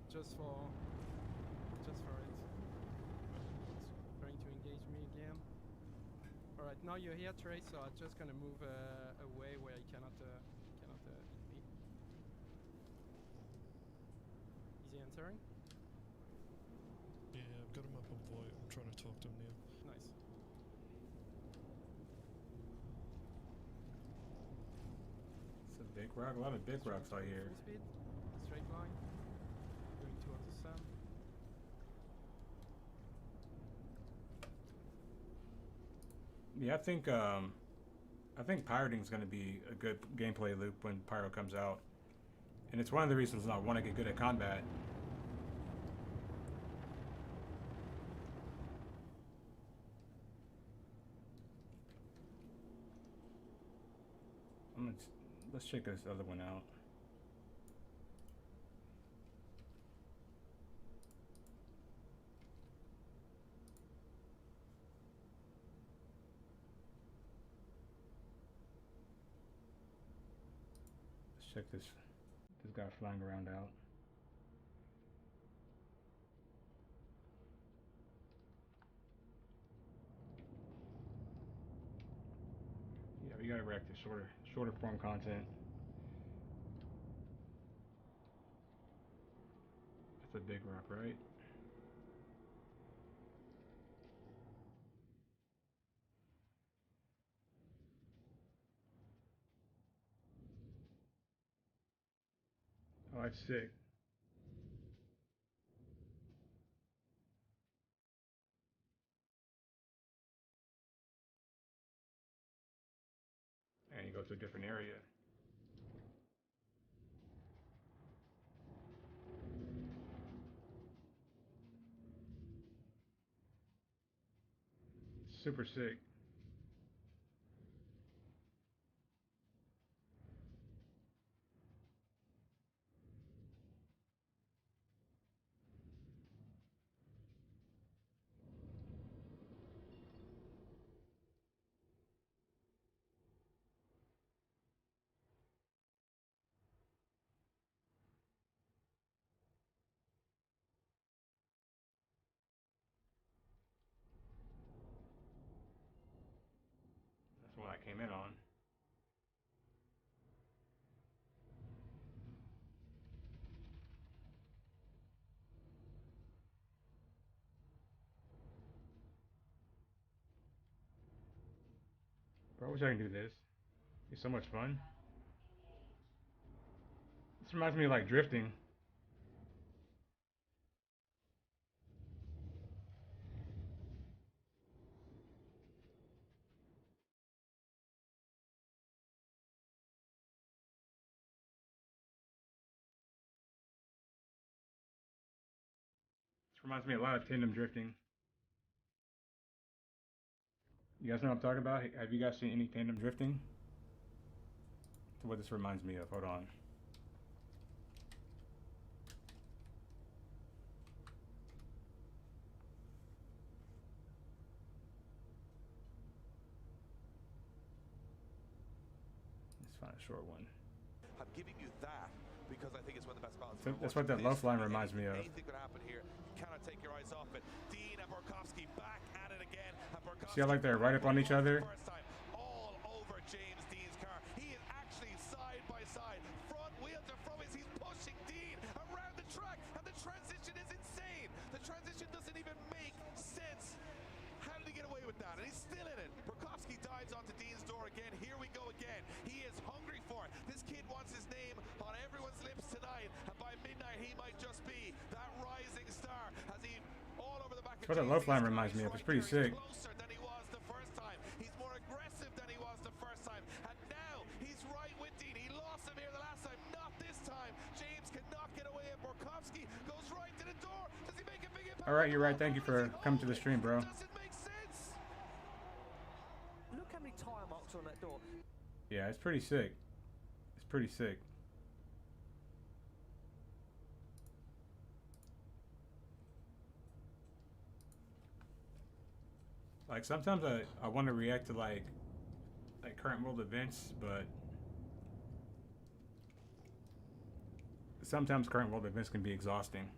Just for it. It's trying to engage me again. Alright, now you're here, Trey, so I'm just gonna move away where you cannot hit me. Is he answering? Yeah, I've got him up on VoIP. I'm trying to talk to him now. Nice. It's a big rock. A lot of big rocks out here. Full speed, straight line, going towards the sun. Yeah, I think pirating is going to be a good gameplay loop when Pyro comes out, and it's one of the reasons I want to get good at combat. Let's check this other one out. Let's check this guy flying around out. Yeah, we gotta react to shorter form content. That's a big rock, right? Oh, that's sick. And you go to a different area. Super sick. came in on. Bro, I wish I could do this. It's so much fun. This reminds me of like drifting. This reminds me a lot of tandem drifting. You guys know what I'm talking about? Have you guys seen any tandem drifting? That's what this reminds me of. Hold on. Let's find a short one. I'm giving you that because I think it's one of the best battles. That's what that love line reminds me of. Anything could happen here. You cannot take your eyes off it. Dean and Borkowski back at it again. And Borkowski See how like they're right up on each other? first time, all over James Dean's car. He is actually side by side, front wheel to front wheel. He's pushing Dean around the track, and the transition is insane. The transition doesn't even make sense. How did he get away with that? And he's still in it. Borkowski dives onto Dean's door again. Here we go again. He is hungry for it. This kid wants his name on everyone's lips tonight, and by midnight he might just be that rising star as he all over the back. That's what that love line reminds me of. It's pretty sick. Closer than he was the first time. He's more aggressive than he was the first time, and now he's right with Dean. He lost him here the last time, not this time. James cannot get away, and Borkowski goes right to the door. Does he make a big impact? All right, you're right. Thank you for coming to the stream, bro. Does it make sense? Look how many tire marks are on that door. Yeah, it's pretty sick. It's pretty sick. Like sometimes I want to react to like current world events, but sometimes current world events can be exhausting.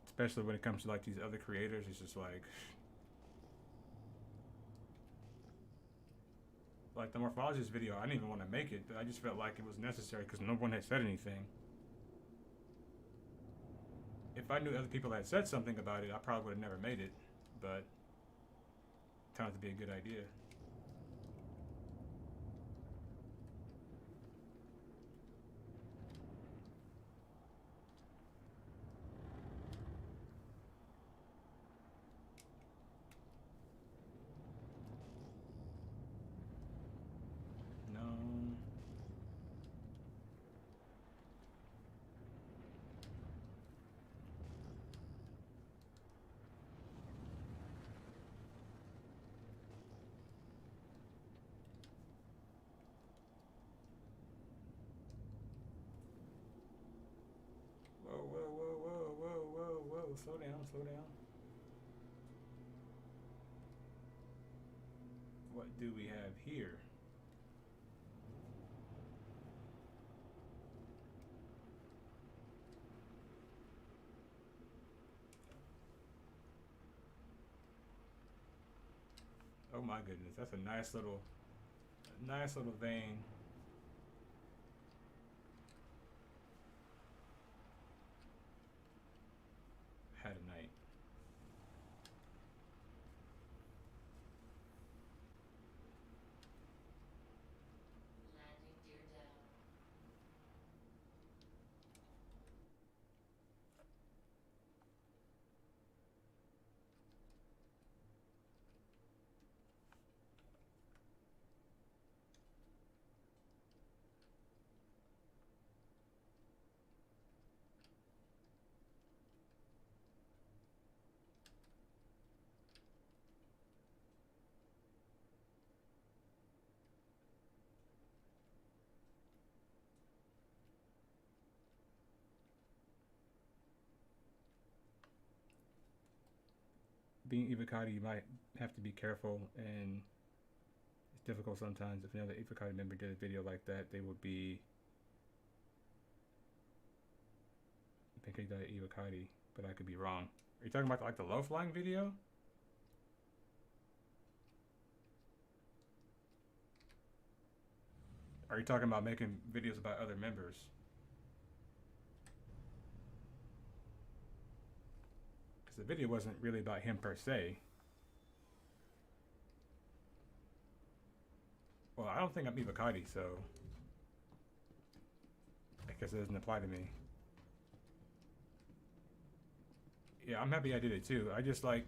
Especially when it comes to like these other creators, it's just like the morphologist video, I didn't even want to make it, but I just felt like it was necessary because no one had said anything. If I knew other people had said something about it, I probably would have never made it, but it turned out to be a good idea. Slow down, slow down. What do we have here? Oh my goodness, that's a nice little vein. Had a night. Landing gear down. Being Evocati, you might have to be careful, and it's difficult sometimes. If another Evocati member did a video like that, they would be picked out Evocati. but I could be wrong. Are you talking about like the low flying video? Are you talking about making videos about other members? Because the video wasn't really about him per se. Well, I don't think I'm Ivakati, so I guess it doesn't apply to me. Yeah, I'm happy I did it too. I just like,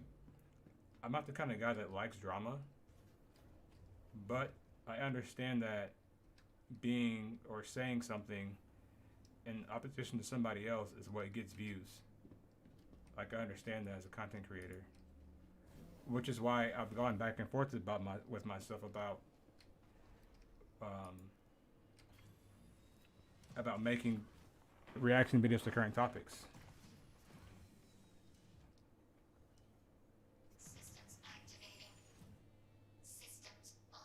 I'm not the kind of guy that likes drama, but I understand that being or saying something in opposition to somebody else is what gets views. Like, I understand that as a content creator, which is why I've gone back and forth with myself about making reaction videos to current topics. Systems activating. Systems on.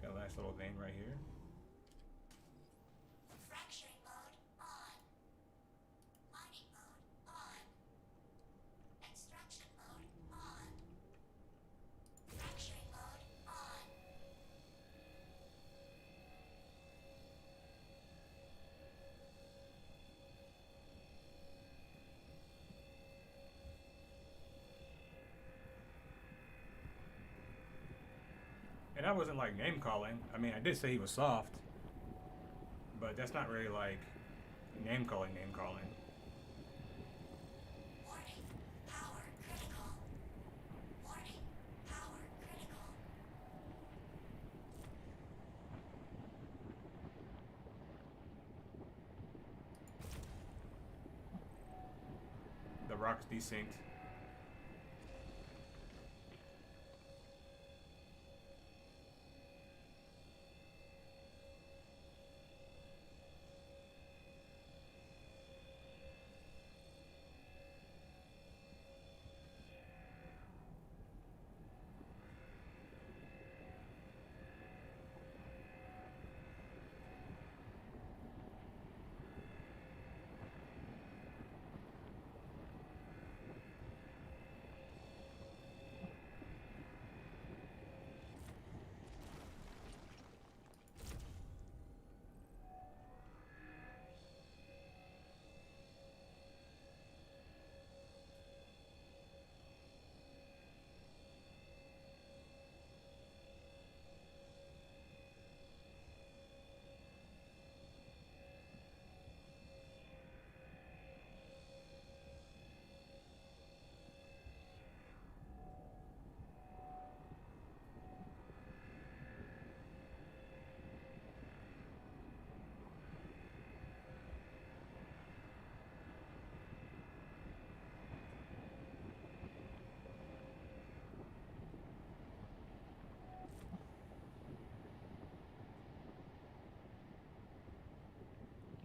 Got a nice little vein right here. Fracturing mode on. Mining mode on. Extraction mode on. Fracturing mode on. And I wasn't like name calling. I mean, I did say he was soft, but that's not really like name calling. Warning. Power critical. Warning. Power critical. The rock's desynced.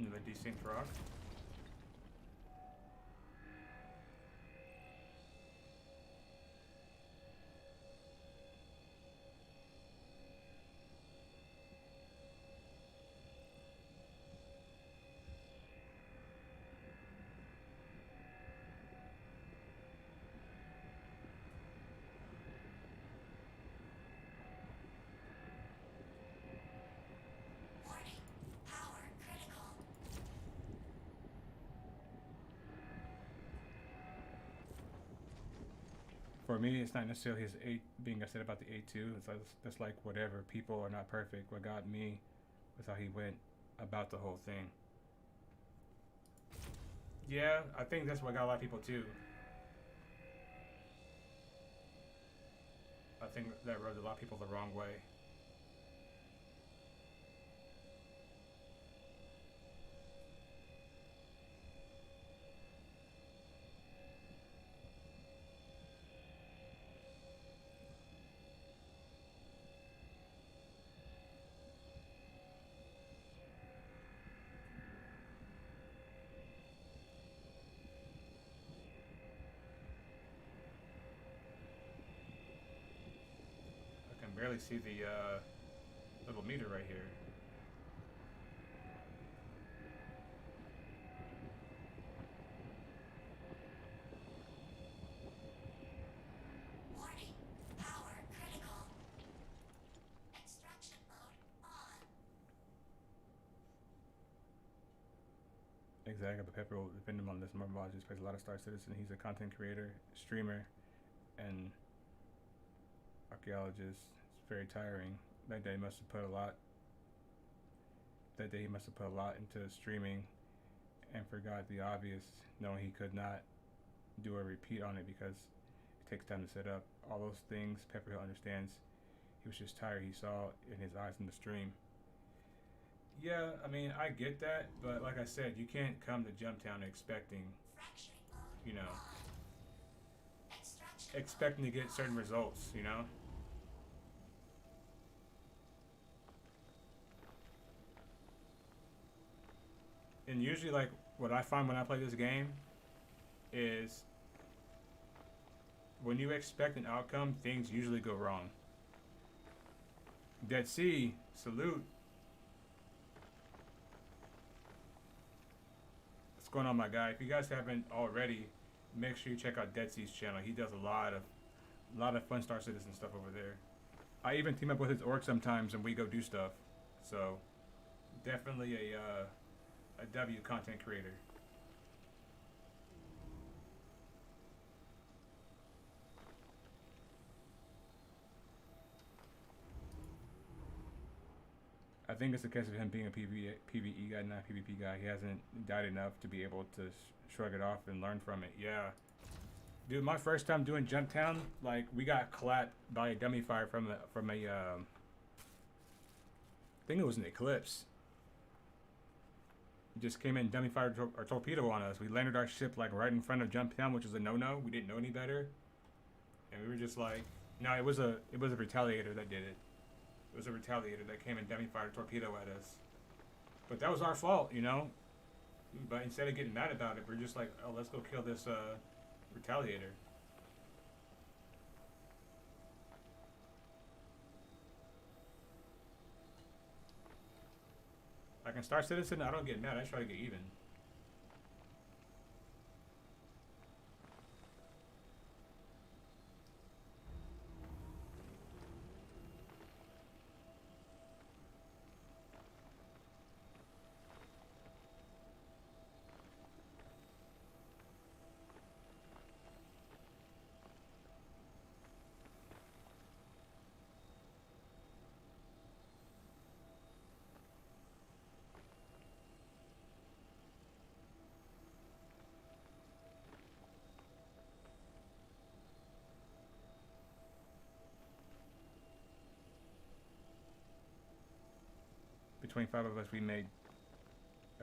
Another desynced rock. Warning. Power critical. For me, it's not necessarily his being upset about the A2. That's like whatever. People are not perfect. What got me was how he went about the whole thing. Yeah, I think that's what got a lot of people too. I think that rubbed a lot of people the wrong way. barely see the little meter right here. Warning. Power critical. Extraction mode on. Exactly, but Pepper will defend him on this. Marvel just plays a lot of Star Citizen. He's a content creator, streamer, and archaeologist. It's very tiring. That day he must have put a lot. That day he must have put a lot into streaming, and forgot the obvious, knowing he could not do a repeat on it because it takes time to set up. All those things Pepper Hill understands. He was just tired. He saw in his eyes in the stream. Yeah, I mean, I get that, but like I said, you can't come to Jumptown expecting, you know, expecting to get certain results, you know? And usually, like, what I find when I play this game is when you expect an outcome, things usually go wrong. Dead Sea, salute. What's going on, my guy? If you guys haven't already, make sure you check out Dead Sea's channel. He does a lot of fun Star Citizen stuff over there. I even team up with his org sometimes, and we go do stuff. So, definitely a W content creator. I think it's a case of him being a PvE guy, not a PvP guy. He hasn't died enough to be able to shrug it off and learn from it. Yeah. Dude, my first time doing Jumptown, like, we got clapped by a dummy fire from a I think it was an Eclipse. It just came in, dummy fired a torpedo on us. We landed our ship, like, right in front of Jumptown, which was a no-no. We didn't know any better. And we were just like, no, it was a retaliator that did it. It was a retaliator that came and dummy fired a torpedo at us. But that was our fault, you know? But instead of getting mad about it, we're just like, oh, let's go kill this retaliator. Like in Star Citizen, I don't get mad, I try to get even. Between 5 of us, we made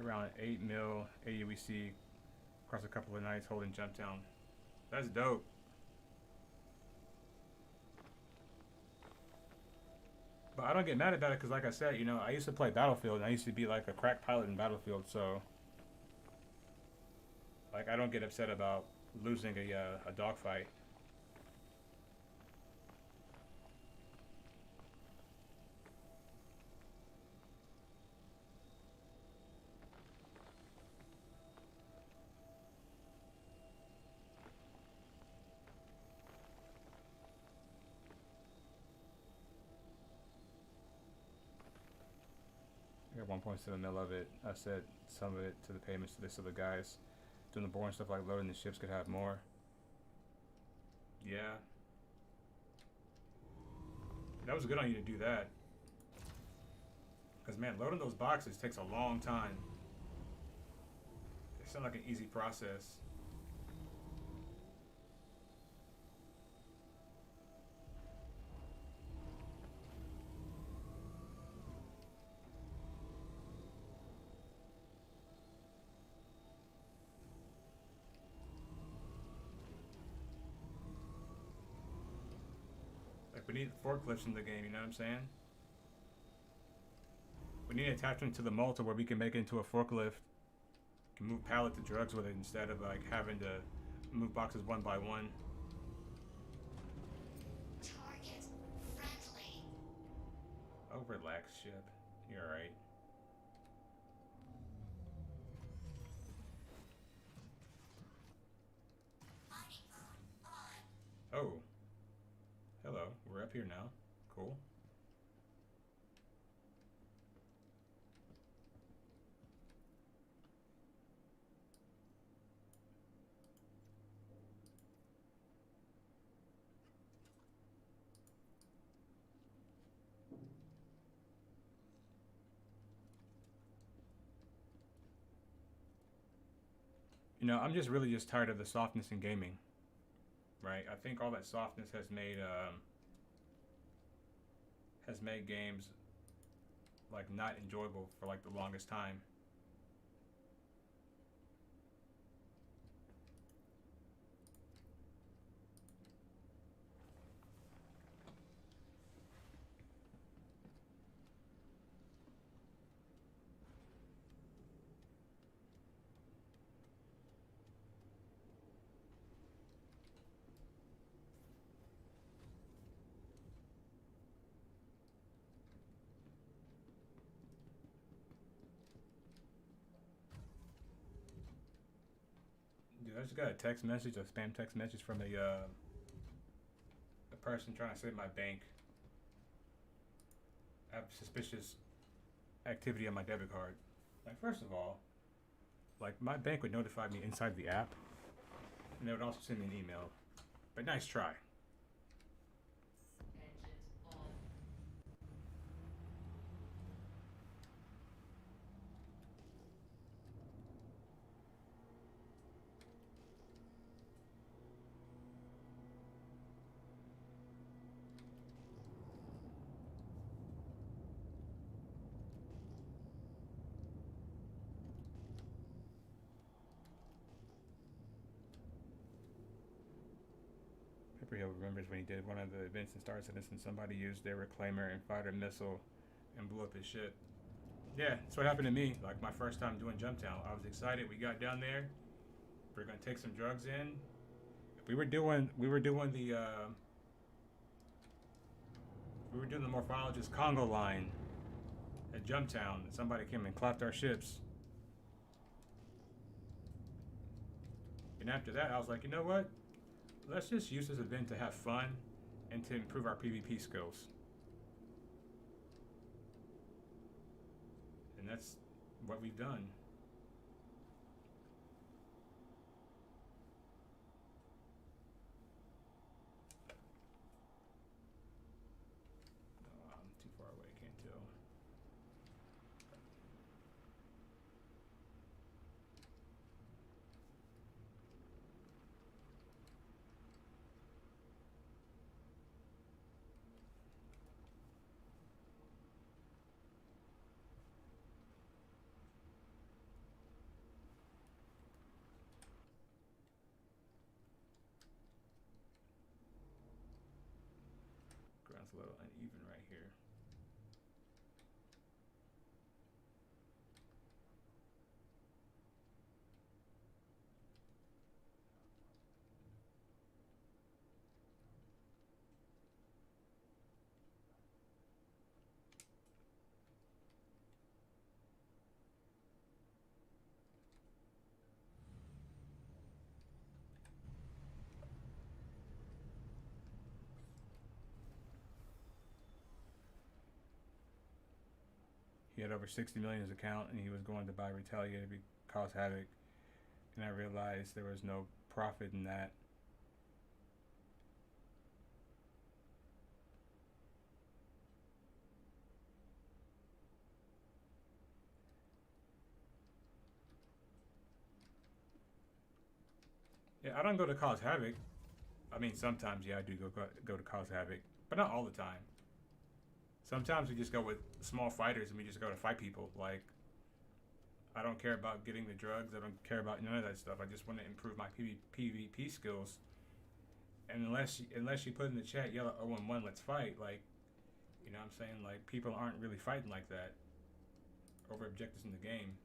around 8 mil AUEC across a couple of nights holding Jumptown. That's dope. But I don't get mad about it because, like I said, you know, I used to play Battlefield and I used to be like a crack pilot in Battlefield, so like I don't get upset about losing a dogfight. I got 1.7 mil of it. I set some of it to the payments to this other guys. Doing the boring stuff like loading the ships could have more. Yeah. That was good on you to do that. Because, man, loading those boxes takes a long time. It's not like an easy process. We need forklifts in the game, you know what I'm saying? We need an attachment to the Malta where we can make it into a forklift. Can move pallets of drugs with it instead of like having to move boxes one by one. Target friendly. Relax, ship. You're alright. Oh. Hello. We're up here now. Cool. You know, I'm just really just tired of the softness in gaming. Right? I think all that softness has made games like not enjoyable for like the longest time. Dude, I just got a text message, a spam text message from a person trying to save my bank. I have suspicious activity on my debit card. Like, first of all, like my bank would notify me inside the app, and they would also send me an email. But nice try. Pepper Hill remembers when he did one of the events in Star Citizen, somebody used their reclaimer and fired a missile and blew up his ship. Yeah, that's what happened to me. Like my first time doing Jumptown, I was excited. We got down there. We're gonna take some drugs in. We were doing the morphologist Congo line at Jumptown. Somebody came and clapped our ships. And after that, I was like, you know what? Let's just use this event to have fun and to improve our PvP skills. And that's what we've done. Oh, I'm too far away, can't tell. Ground's a little uneven right here. He had over 60 million in his account, and he was going to buy Retaliator to cause havoc. And I realized there was no profit in that. Yeah, I don't go to cause havoc. I mean, sometimes, yeah, I do go to cause havoc, but not all the time. Sometimes we just go with small fighters and we just go to fight people. Like, I don't care about getting the drugs. I don't care about none of that stuff. I just want to improve my PvP skills. And unless you put in the chat, yell at 011, let's fight. Like, you know what I'm saying? Like, people aren't really fighting like that over objectives in the game.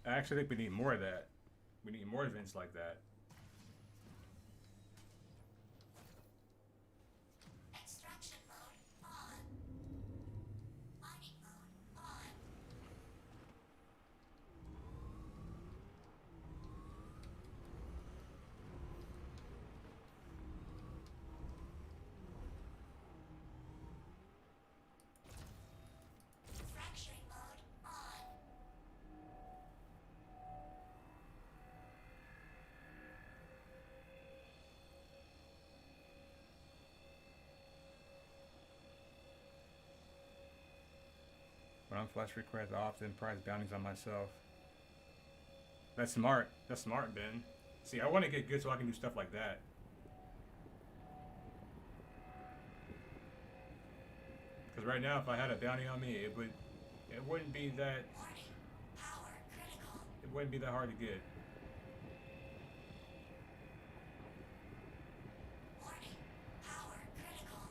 I actually think we need more of that. We need more events like that. Extraction mode on. Mining mode on. Fracturing mode on. When I'm flash requests, I often prize bounties on myself. That's smart. That's smart, Ben. See, I want to get good so I can do stuff like that. Because right now, if I had a bounty on me, it wouldn't be that. Warning. Power critical. It wouldn't be that hard to get. Warning. Power critical.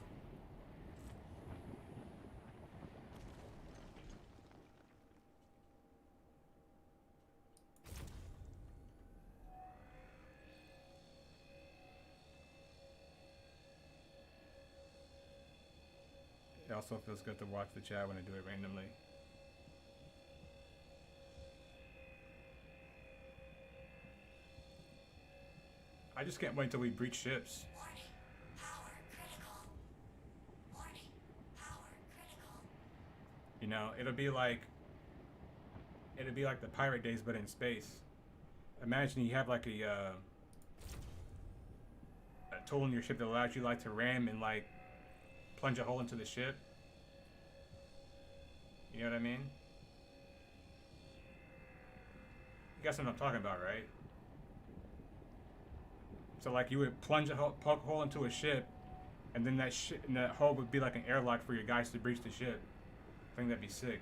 It also feels good to watch the chat when I do it randomly. I just can't wait until we breach ships. Warning. Power critical. Warning. Power critical. You know, it'll be like the pirate days, but in space. Imagine you have like a tool in your ship that allows you like to ram and like plunge a hole into the ship. You know what I mean? You guys know what I'm talking about, right? So like you would plunge poke a hole into a ship, and then that hole would be like an airlock for your guys to breach the ship. I think that'd be sick.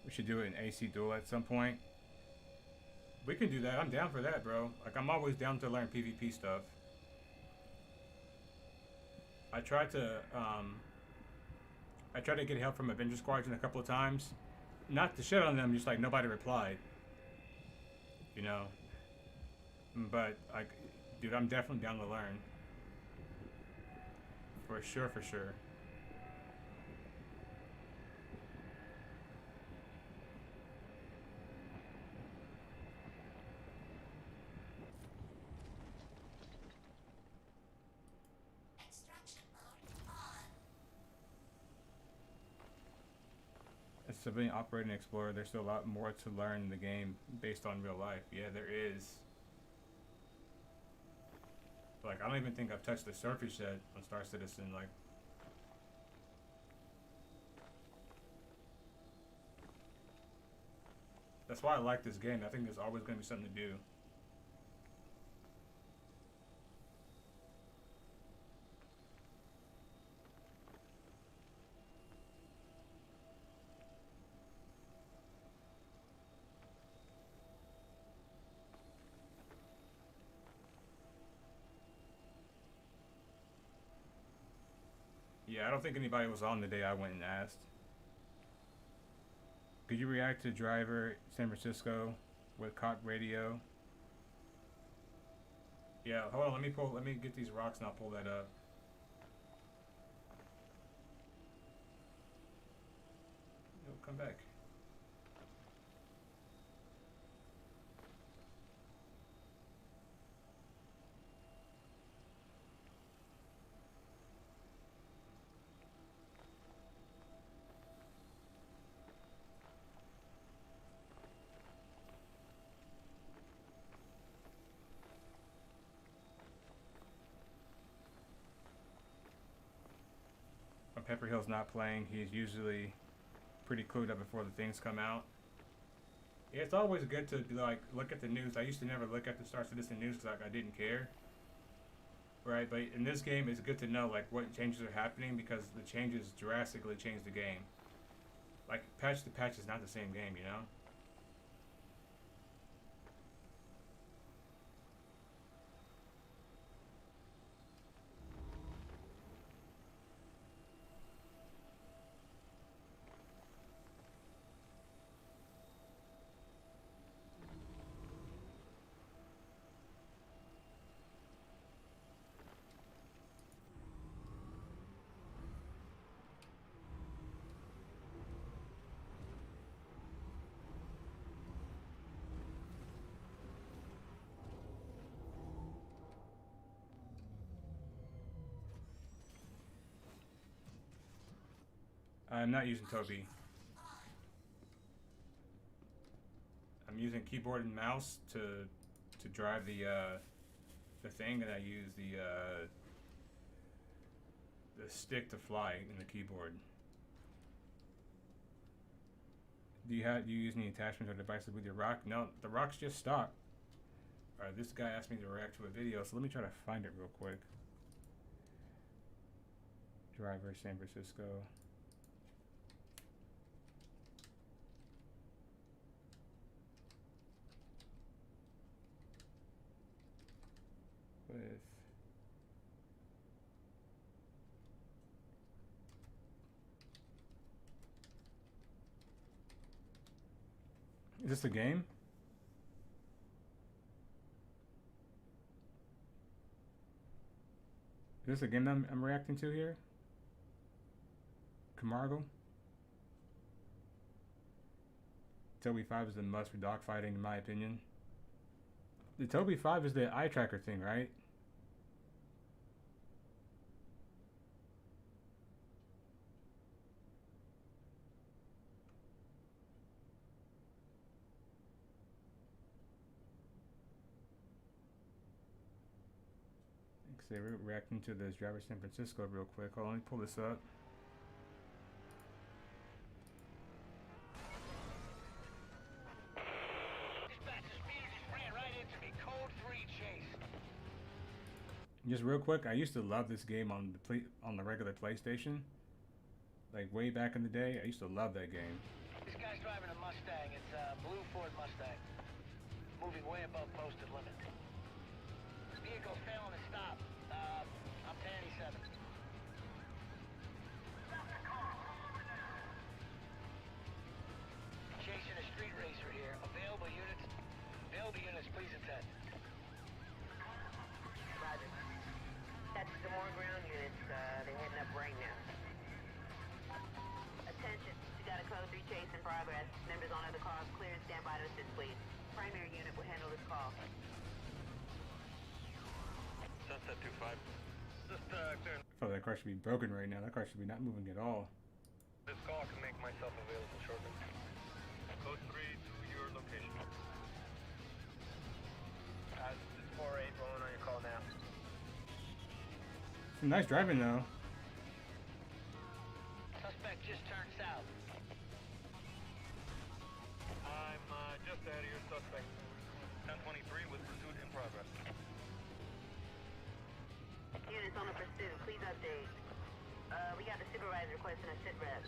We should do an AC duel at some point. We can do that. I'm down for that, bro. Like, I'm always down to learn PvP stuff. I tried to get help from Avenger Squadron a couple of times. Not to shit on them, just like nobody replied. You know? But, like, dude, I'm definitely down to learn. For sure, for sure. Extraction mode on. As a civilian operating explorer, there's still a lot more to learn in the game based on real life. Yeah, there is. Like, I don't even think I've touched the surface yet on Star Citizen. Like, that's why I like this game. I think there's always going to be something to do. Yeah, I don't think anybody was on the day I went and asked. Could you react to driver San Francisco with cop radio? Yeah, hold on, let me get these rocks and I'll pull that up. Yo, come back. When Pepper Hill's not playing, he's usually pretty clued up before the things come out. Yeah, it's always good to like look at the news. I used to never look at the Star Citizen news because I didn't care. right? But in this game, it's good to know like what changes are happening because the changes drastically change the game. Like patch to patch is not the same game, you know. I'm not using Toby. I'm using keyboard and mouse to drive the thing, and I use the stick to fly in the keyboard. Do you use any attachments or devices with your rock? No, the rock's just stock. Alright, this guy asked me to react to a video, so let me try to find it real quick. Driver, San Francisco. With is this a game? Is this a game that I'm reacting to here? Camargo? Toby 5 is the must for dogfighting in my opinion. The Toby 5 is the eye tracker thing, right? Say we're reacting to this driver San Francisco real quick. Hold on, let me pull this up. Just real quick, I used to love this game on the regular PlayStation. Like way back in the day, I used to love that game. This guy's driving a Mustang. It's a blue Ford Mustang. Moving way above posted limit. This vehicle's failing to stop. I'm 1087. Chasing a street racer here. Available units, please attend. Roger. That's some more ground units. They're heading up right now. Attention. We got a code 3 chase in progress. Members on other cars cleared. Stand by to assist, please. Primary unit will handle this call. Sunset 25. Just clear. I feel like that car should be broken right now. That car should be not moving at all. This call can make myself available shortly. Code 3 to your location. This is 4-8 rolling on your call now. Some nice driving though. Suspect just turned south. I'm just ahead of your suspect. 1023 with pursuit in progress. Units on the pursuit, please update. We got the supervisor requesting a sit rep.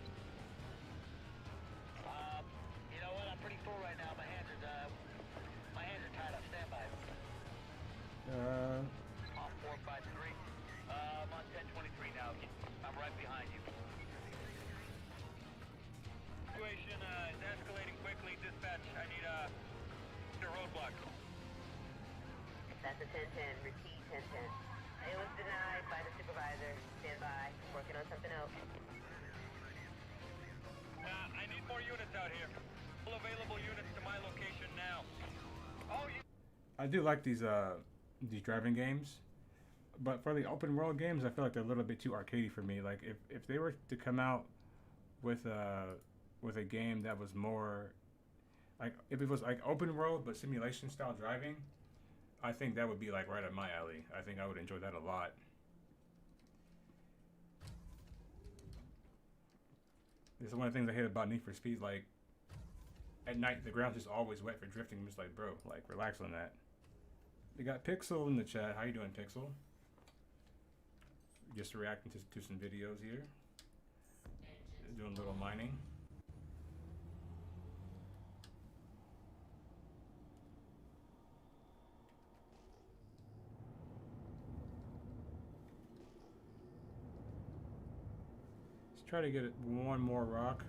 You know what? I'm pretty full right now. My hands are tied up. Stand by. Off 453. I'm on 1023 now. I'm right behind you. Situation is escalating quickly. Dispatch, I need a roadblock. That's a 1010. Repeat 1010. It was denied by the supervisor. Stand by. Working on something else. I need more units out here. All available units to my location now. I do like these driving games, but for the open world games, I feel like they're a little bit too arcadey for me. Like if they were to come out with a game that was more like if it was like open world but simulation style driving, I think that would be like right up my alley. I think I would enjoy that a lot. This is one of the things I hate about Need for Speed. Like at night, the ground's just always wet for drifting. I'm just like, bro, like relax on that. We got Pixel in the chat. How you doing, Pixel? just reacting to some videos here. Doing a little mining. Let's try to get it one more rock.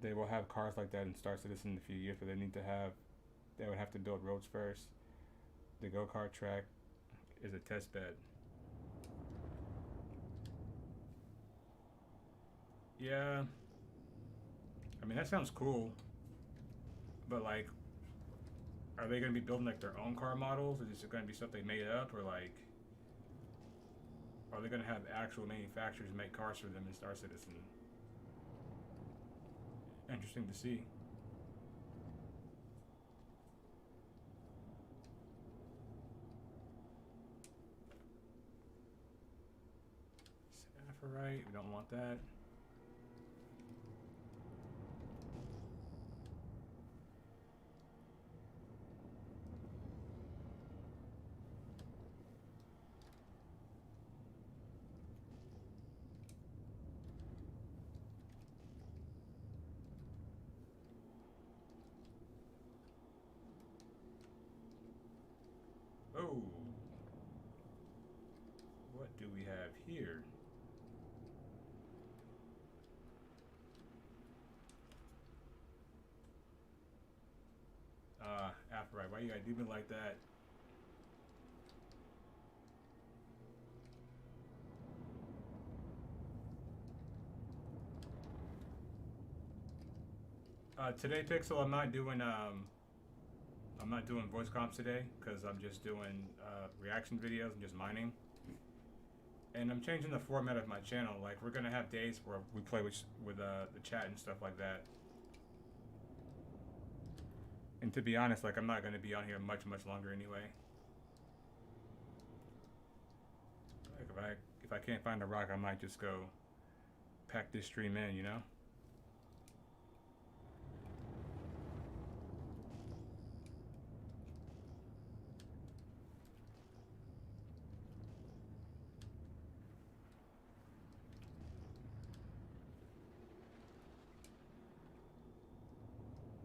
They will have cars like that in Star Citizen in a few years, but they would have to build roads first. The go-kart track is a test bed. Yeah, I mean that sounds cool, but like, are they gonna be building like their own car models? Or is it gonna be stuff they made up, or like, are they gonna have actual manufacturers make cars for them in Star Citizen? Interesting to see. Sapphirite, we don't want that. Oh, what do we have here? Apparite, why you gotta do me like that? Today, Pixel, I'm not doing voice comps today because I'm just doing reaction videos and just mining. And I'm changing the format of my channel. Like, we're gonna have days where we play with the chat and stuff like that. And to be honest, like, I'm not gonna be on here much longer anyway. Like, if I can't find a rock, I might just go pack this stream in, you know?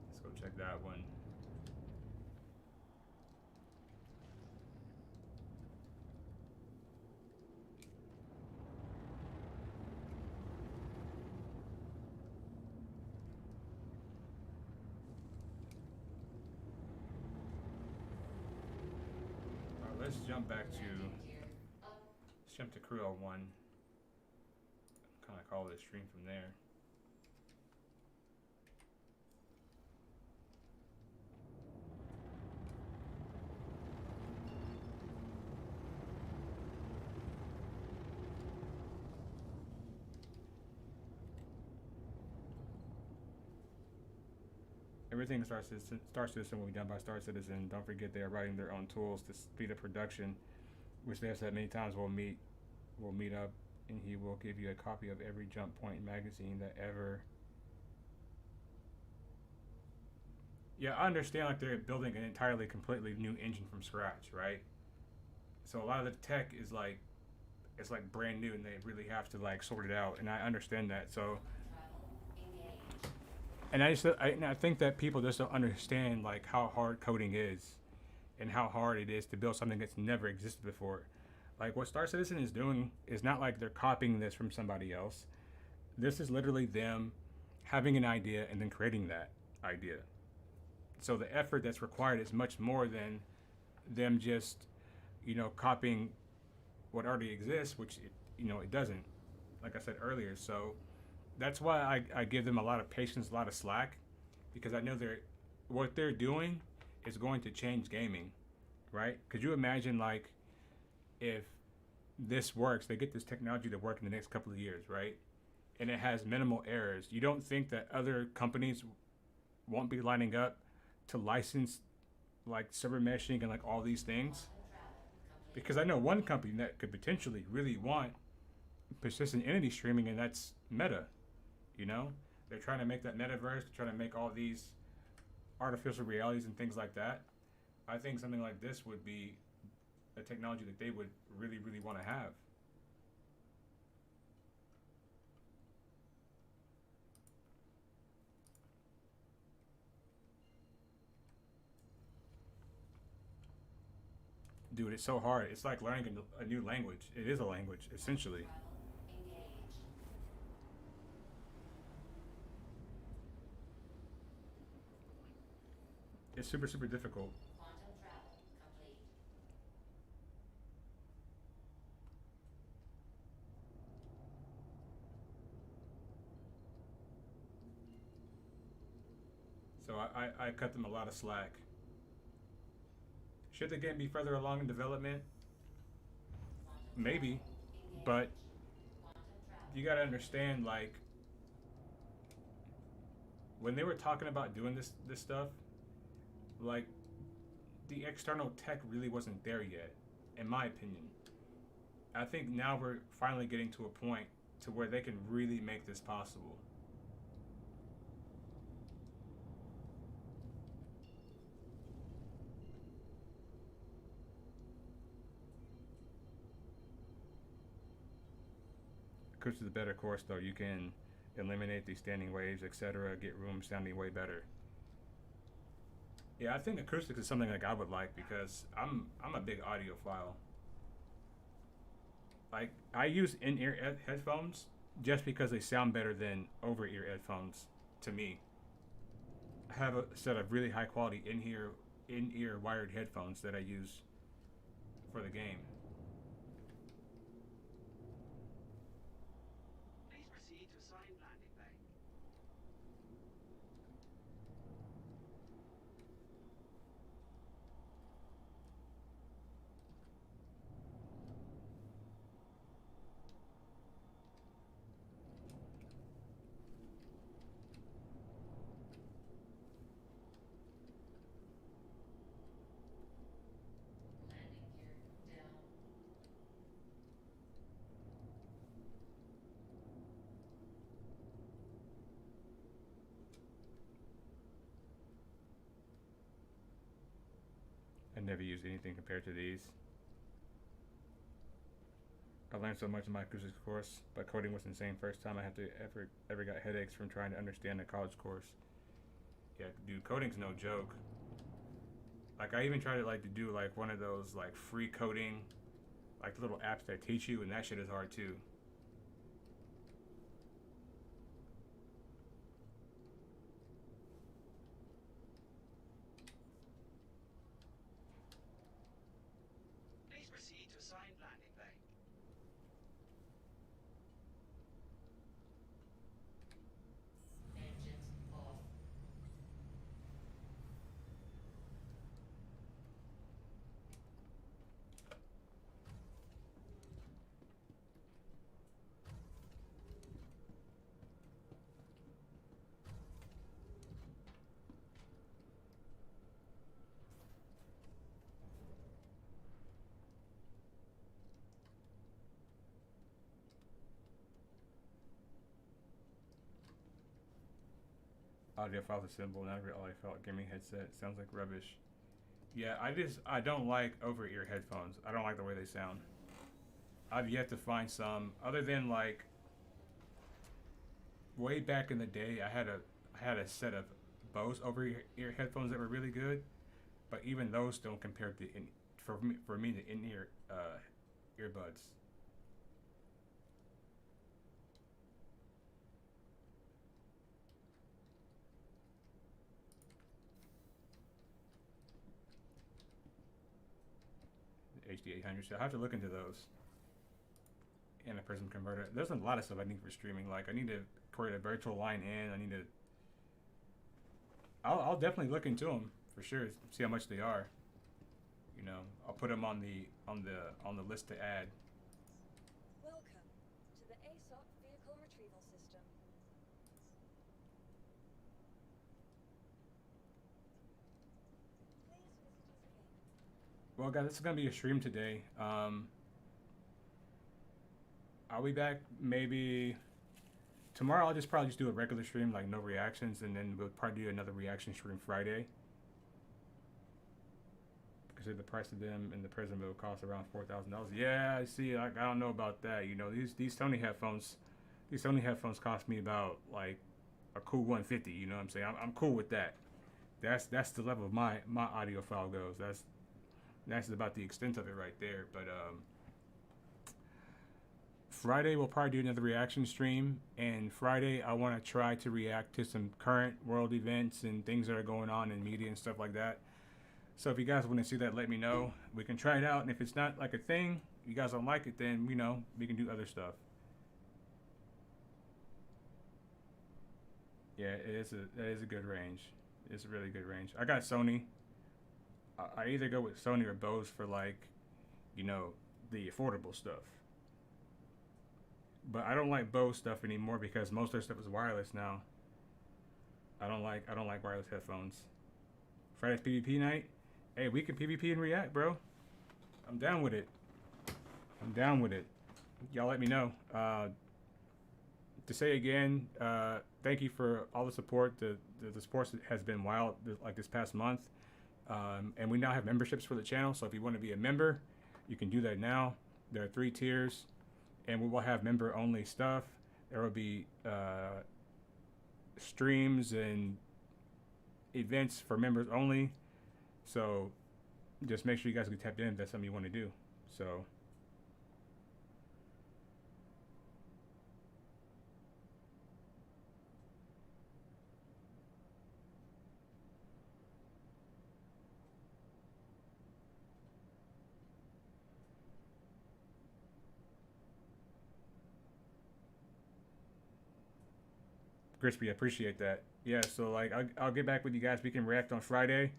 Let's go check that one. Let's jump to Crew 1. Kind of call this stream from there. Everything Star Citizen will be done by Star Citizen. Don't forget they are writing their own tools to speed up production, which they have said many times will meet up, and he will give you a copy of every Jump Point magazine that ever. Yeah, I understand, like, they're building an entirely completely new engine from scratch, right? So a lot of the tech is like, it's like brand new, and they really have to like sort it out, and I understand that. So. And I think that people just don't understand like how hard coding is, and how hard it is to build something that's never existed before. Like, what Star Citizen is doing is not like they're copying this from somebody else. This is literally them having an idea and then creating that idea. So the effort that's required is much more than them just, copying what already exists, which it doesn't. Like I said earlier, so. That's why I give them a lot of patience, a lot of slack, because I know what they're doing is going to change gaming, right? Could you imagine, like, if this works, they get this technology to work in the next couple of years, right? And it has minimal errors. You don't think that other companies won't be lining up to license, like, server meshing and, like, all these things? Because I know one company that could potentially really want persistent entity streaming, and that's Meta. They're trying to make that metaverse, they're trying to make all these artificial realities and things like that. I think something like this would be a technology that they would really, really want to have. Dude, it's so hard. It's like learning a new language. It is a language, essentially. It's super, super difficult. Quantum travel complete. So I cut them a lot of slack. Should the game be further along in development? Maybe, but you gotta understand, like, when they were talking about doing this stuff, like, the external tech really wasn't there yet, in my opinion. I think now we're finally getting to a point to where they can really make this possible. Cruise is a better course though. You can eliminate these standing waves, etc. Get room sounding way better. Yeah, I think acoustics is something like I would like because I'm a big audiophile. Like, I use in-ear headphones just because they sound better than over-ear headphones to me. I have a set of really high quality in-ear wired headphones that I use for the game. Please proceed to assigned landing bay. Landing gear down. I never used anything compared to these. I learned so much in my acoustics course, but coding was insane first time I had to ever got headaches from trying to understand a college course. Yeah, dude, coding's no joke. Like, I even tried to like to do like one of those like free coding, like little apps that teach you, and that shit is hard too. Please proceed to assigned landing bay. Engines off. Audio files are simple, not really all I felt. Gaming headset sounds like rubbish. Yeah, I don't like over-ear headphones. I don't like the way they sound. I've yet to find some other than like way back in the day. I had a set of Bose over-ear headphones that were really good, but even those don't compare to for me the in-ear earbuds. HD 800. So I have to look into those. And a prism converter. There's a lot of stuff I need for streaming. Like, I need to create a virtual line in. I need to. I'll definitely look into them for sure. See how much they are. You know, I'll put them on the list to add. Welcome to the ASOP vehicle retrieval system. Please visit us again. Well, guys, this is gonna be a stream today. I'll be back maybe tomorrow. I'll probably just do a regular stream, like no reactions, and then we'll probably do another reaction stream Friday. Consider the price of them in the prison will cost around $4,000. Yeah, I see. I don't know about that. You know, these Sony headphones, cost me about like a cool 150. You know what I'm saying? I'm cool with that. That's the level of my audiophile goes. That's about the extent of it right there. But Friday we'll probably do another reaction stream, and Friday I want to try to react to some current world events and things that are going on in media and stuff like that. So if you guys want to see that, let me know. We can try it out, and if it's not like a thing, you guys don't like it, then we can do other stuff. Yeah, that is a good range. It's a really good range. I got Sony. I either go with Sony or Bose for like, you know, the affordable stuff. But I don't like Bose stuff anymore because most of their stuff is wireless now. I don't like wireless headphones. Friday's PvP night. Hey, we can PvP and react, bro. I'm down with it. Y'all let me know. To say again, thank you for all the support. The support has been wild like this past month. And we now have memberships for the channel. So if you want to be a member, you can do that now. There are 3 tiers. And we will have member-only stuff. There will be streams and events for members only. So just make sure you guys get tapped in if that's something you want to do. So Crispy, I appreciate that. Yeah, so like I'll get back with you guys. We can react on Friday.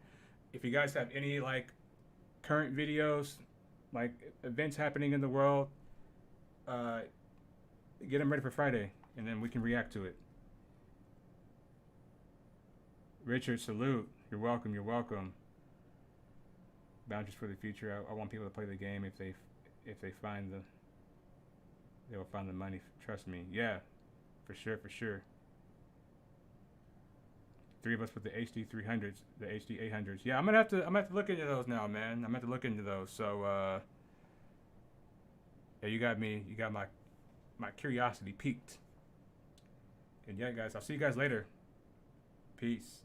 If you guys have any like current videos, like events happening in the world, get them ready for Friday, and then we can react to it. Richard, salute. You're welcome. Boundaries for the future. I want people to play the game. If they find they will find the money. Trust me. Yeah, for sure. 3 of us with the HD 300s, the HD 800s. Yeah, I'm gonna have to look into those now, man. I'm gonna have to look into those. So yeah, you got my curiosity piqued. And yeah, guys, I'll see you guys later. Peace.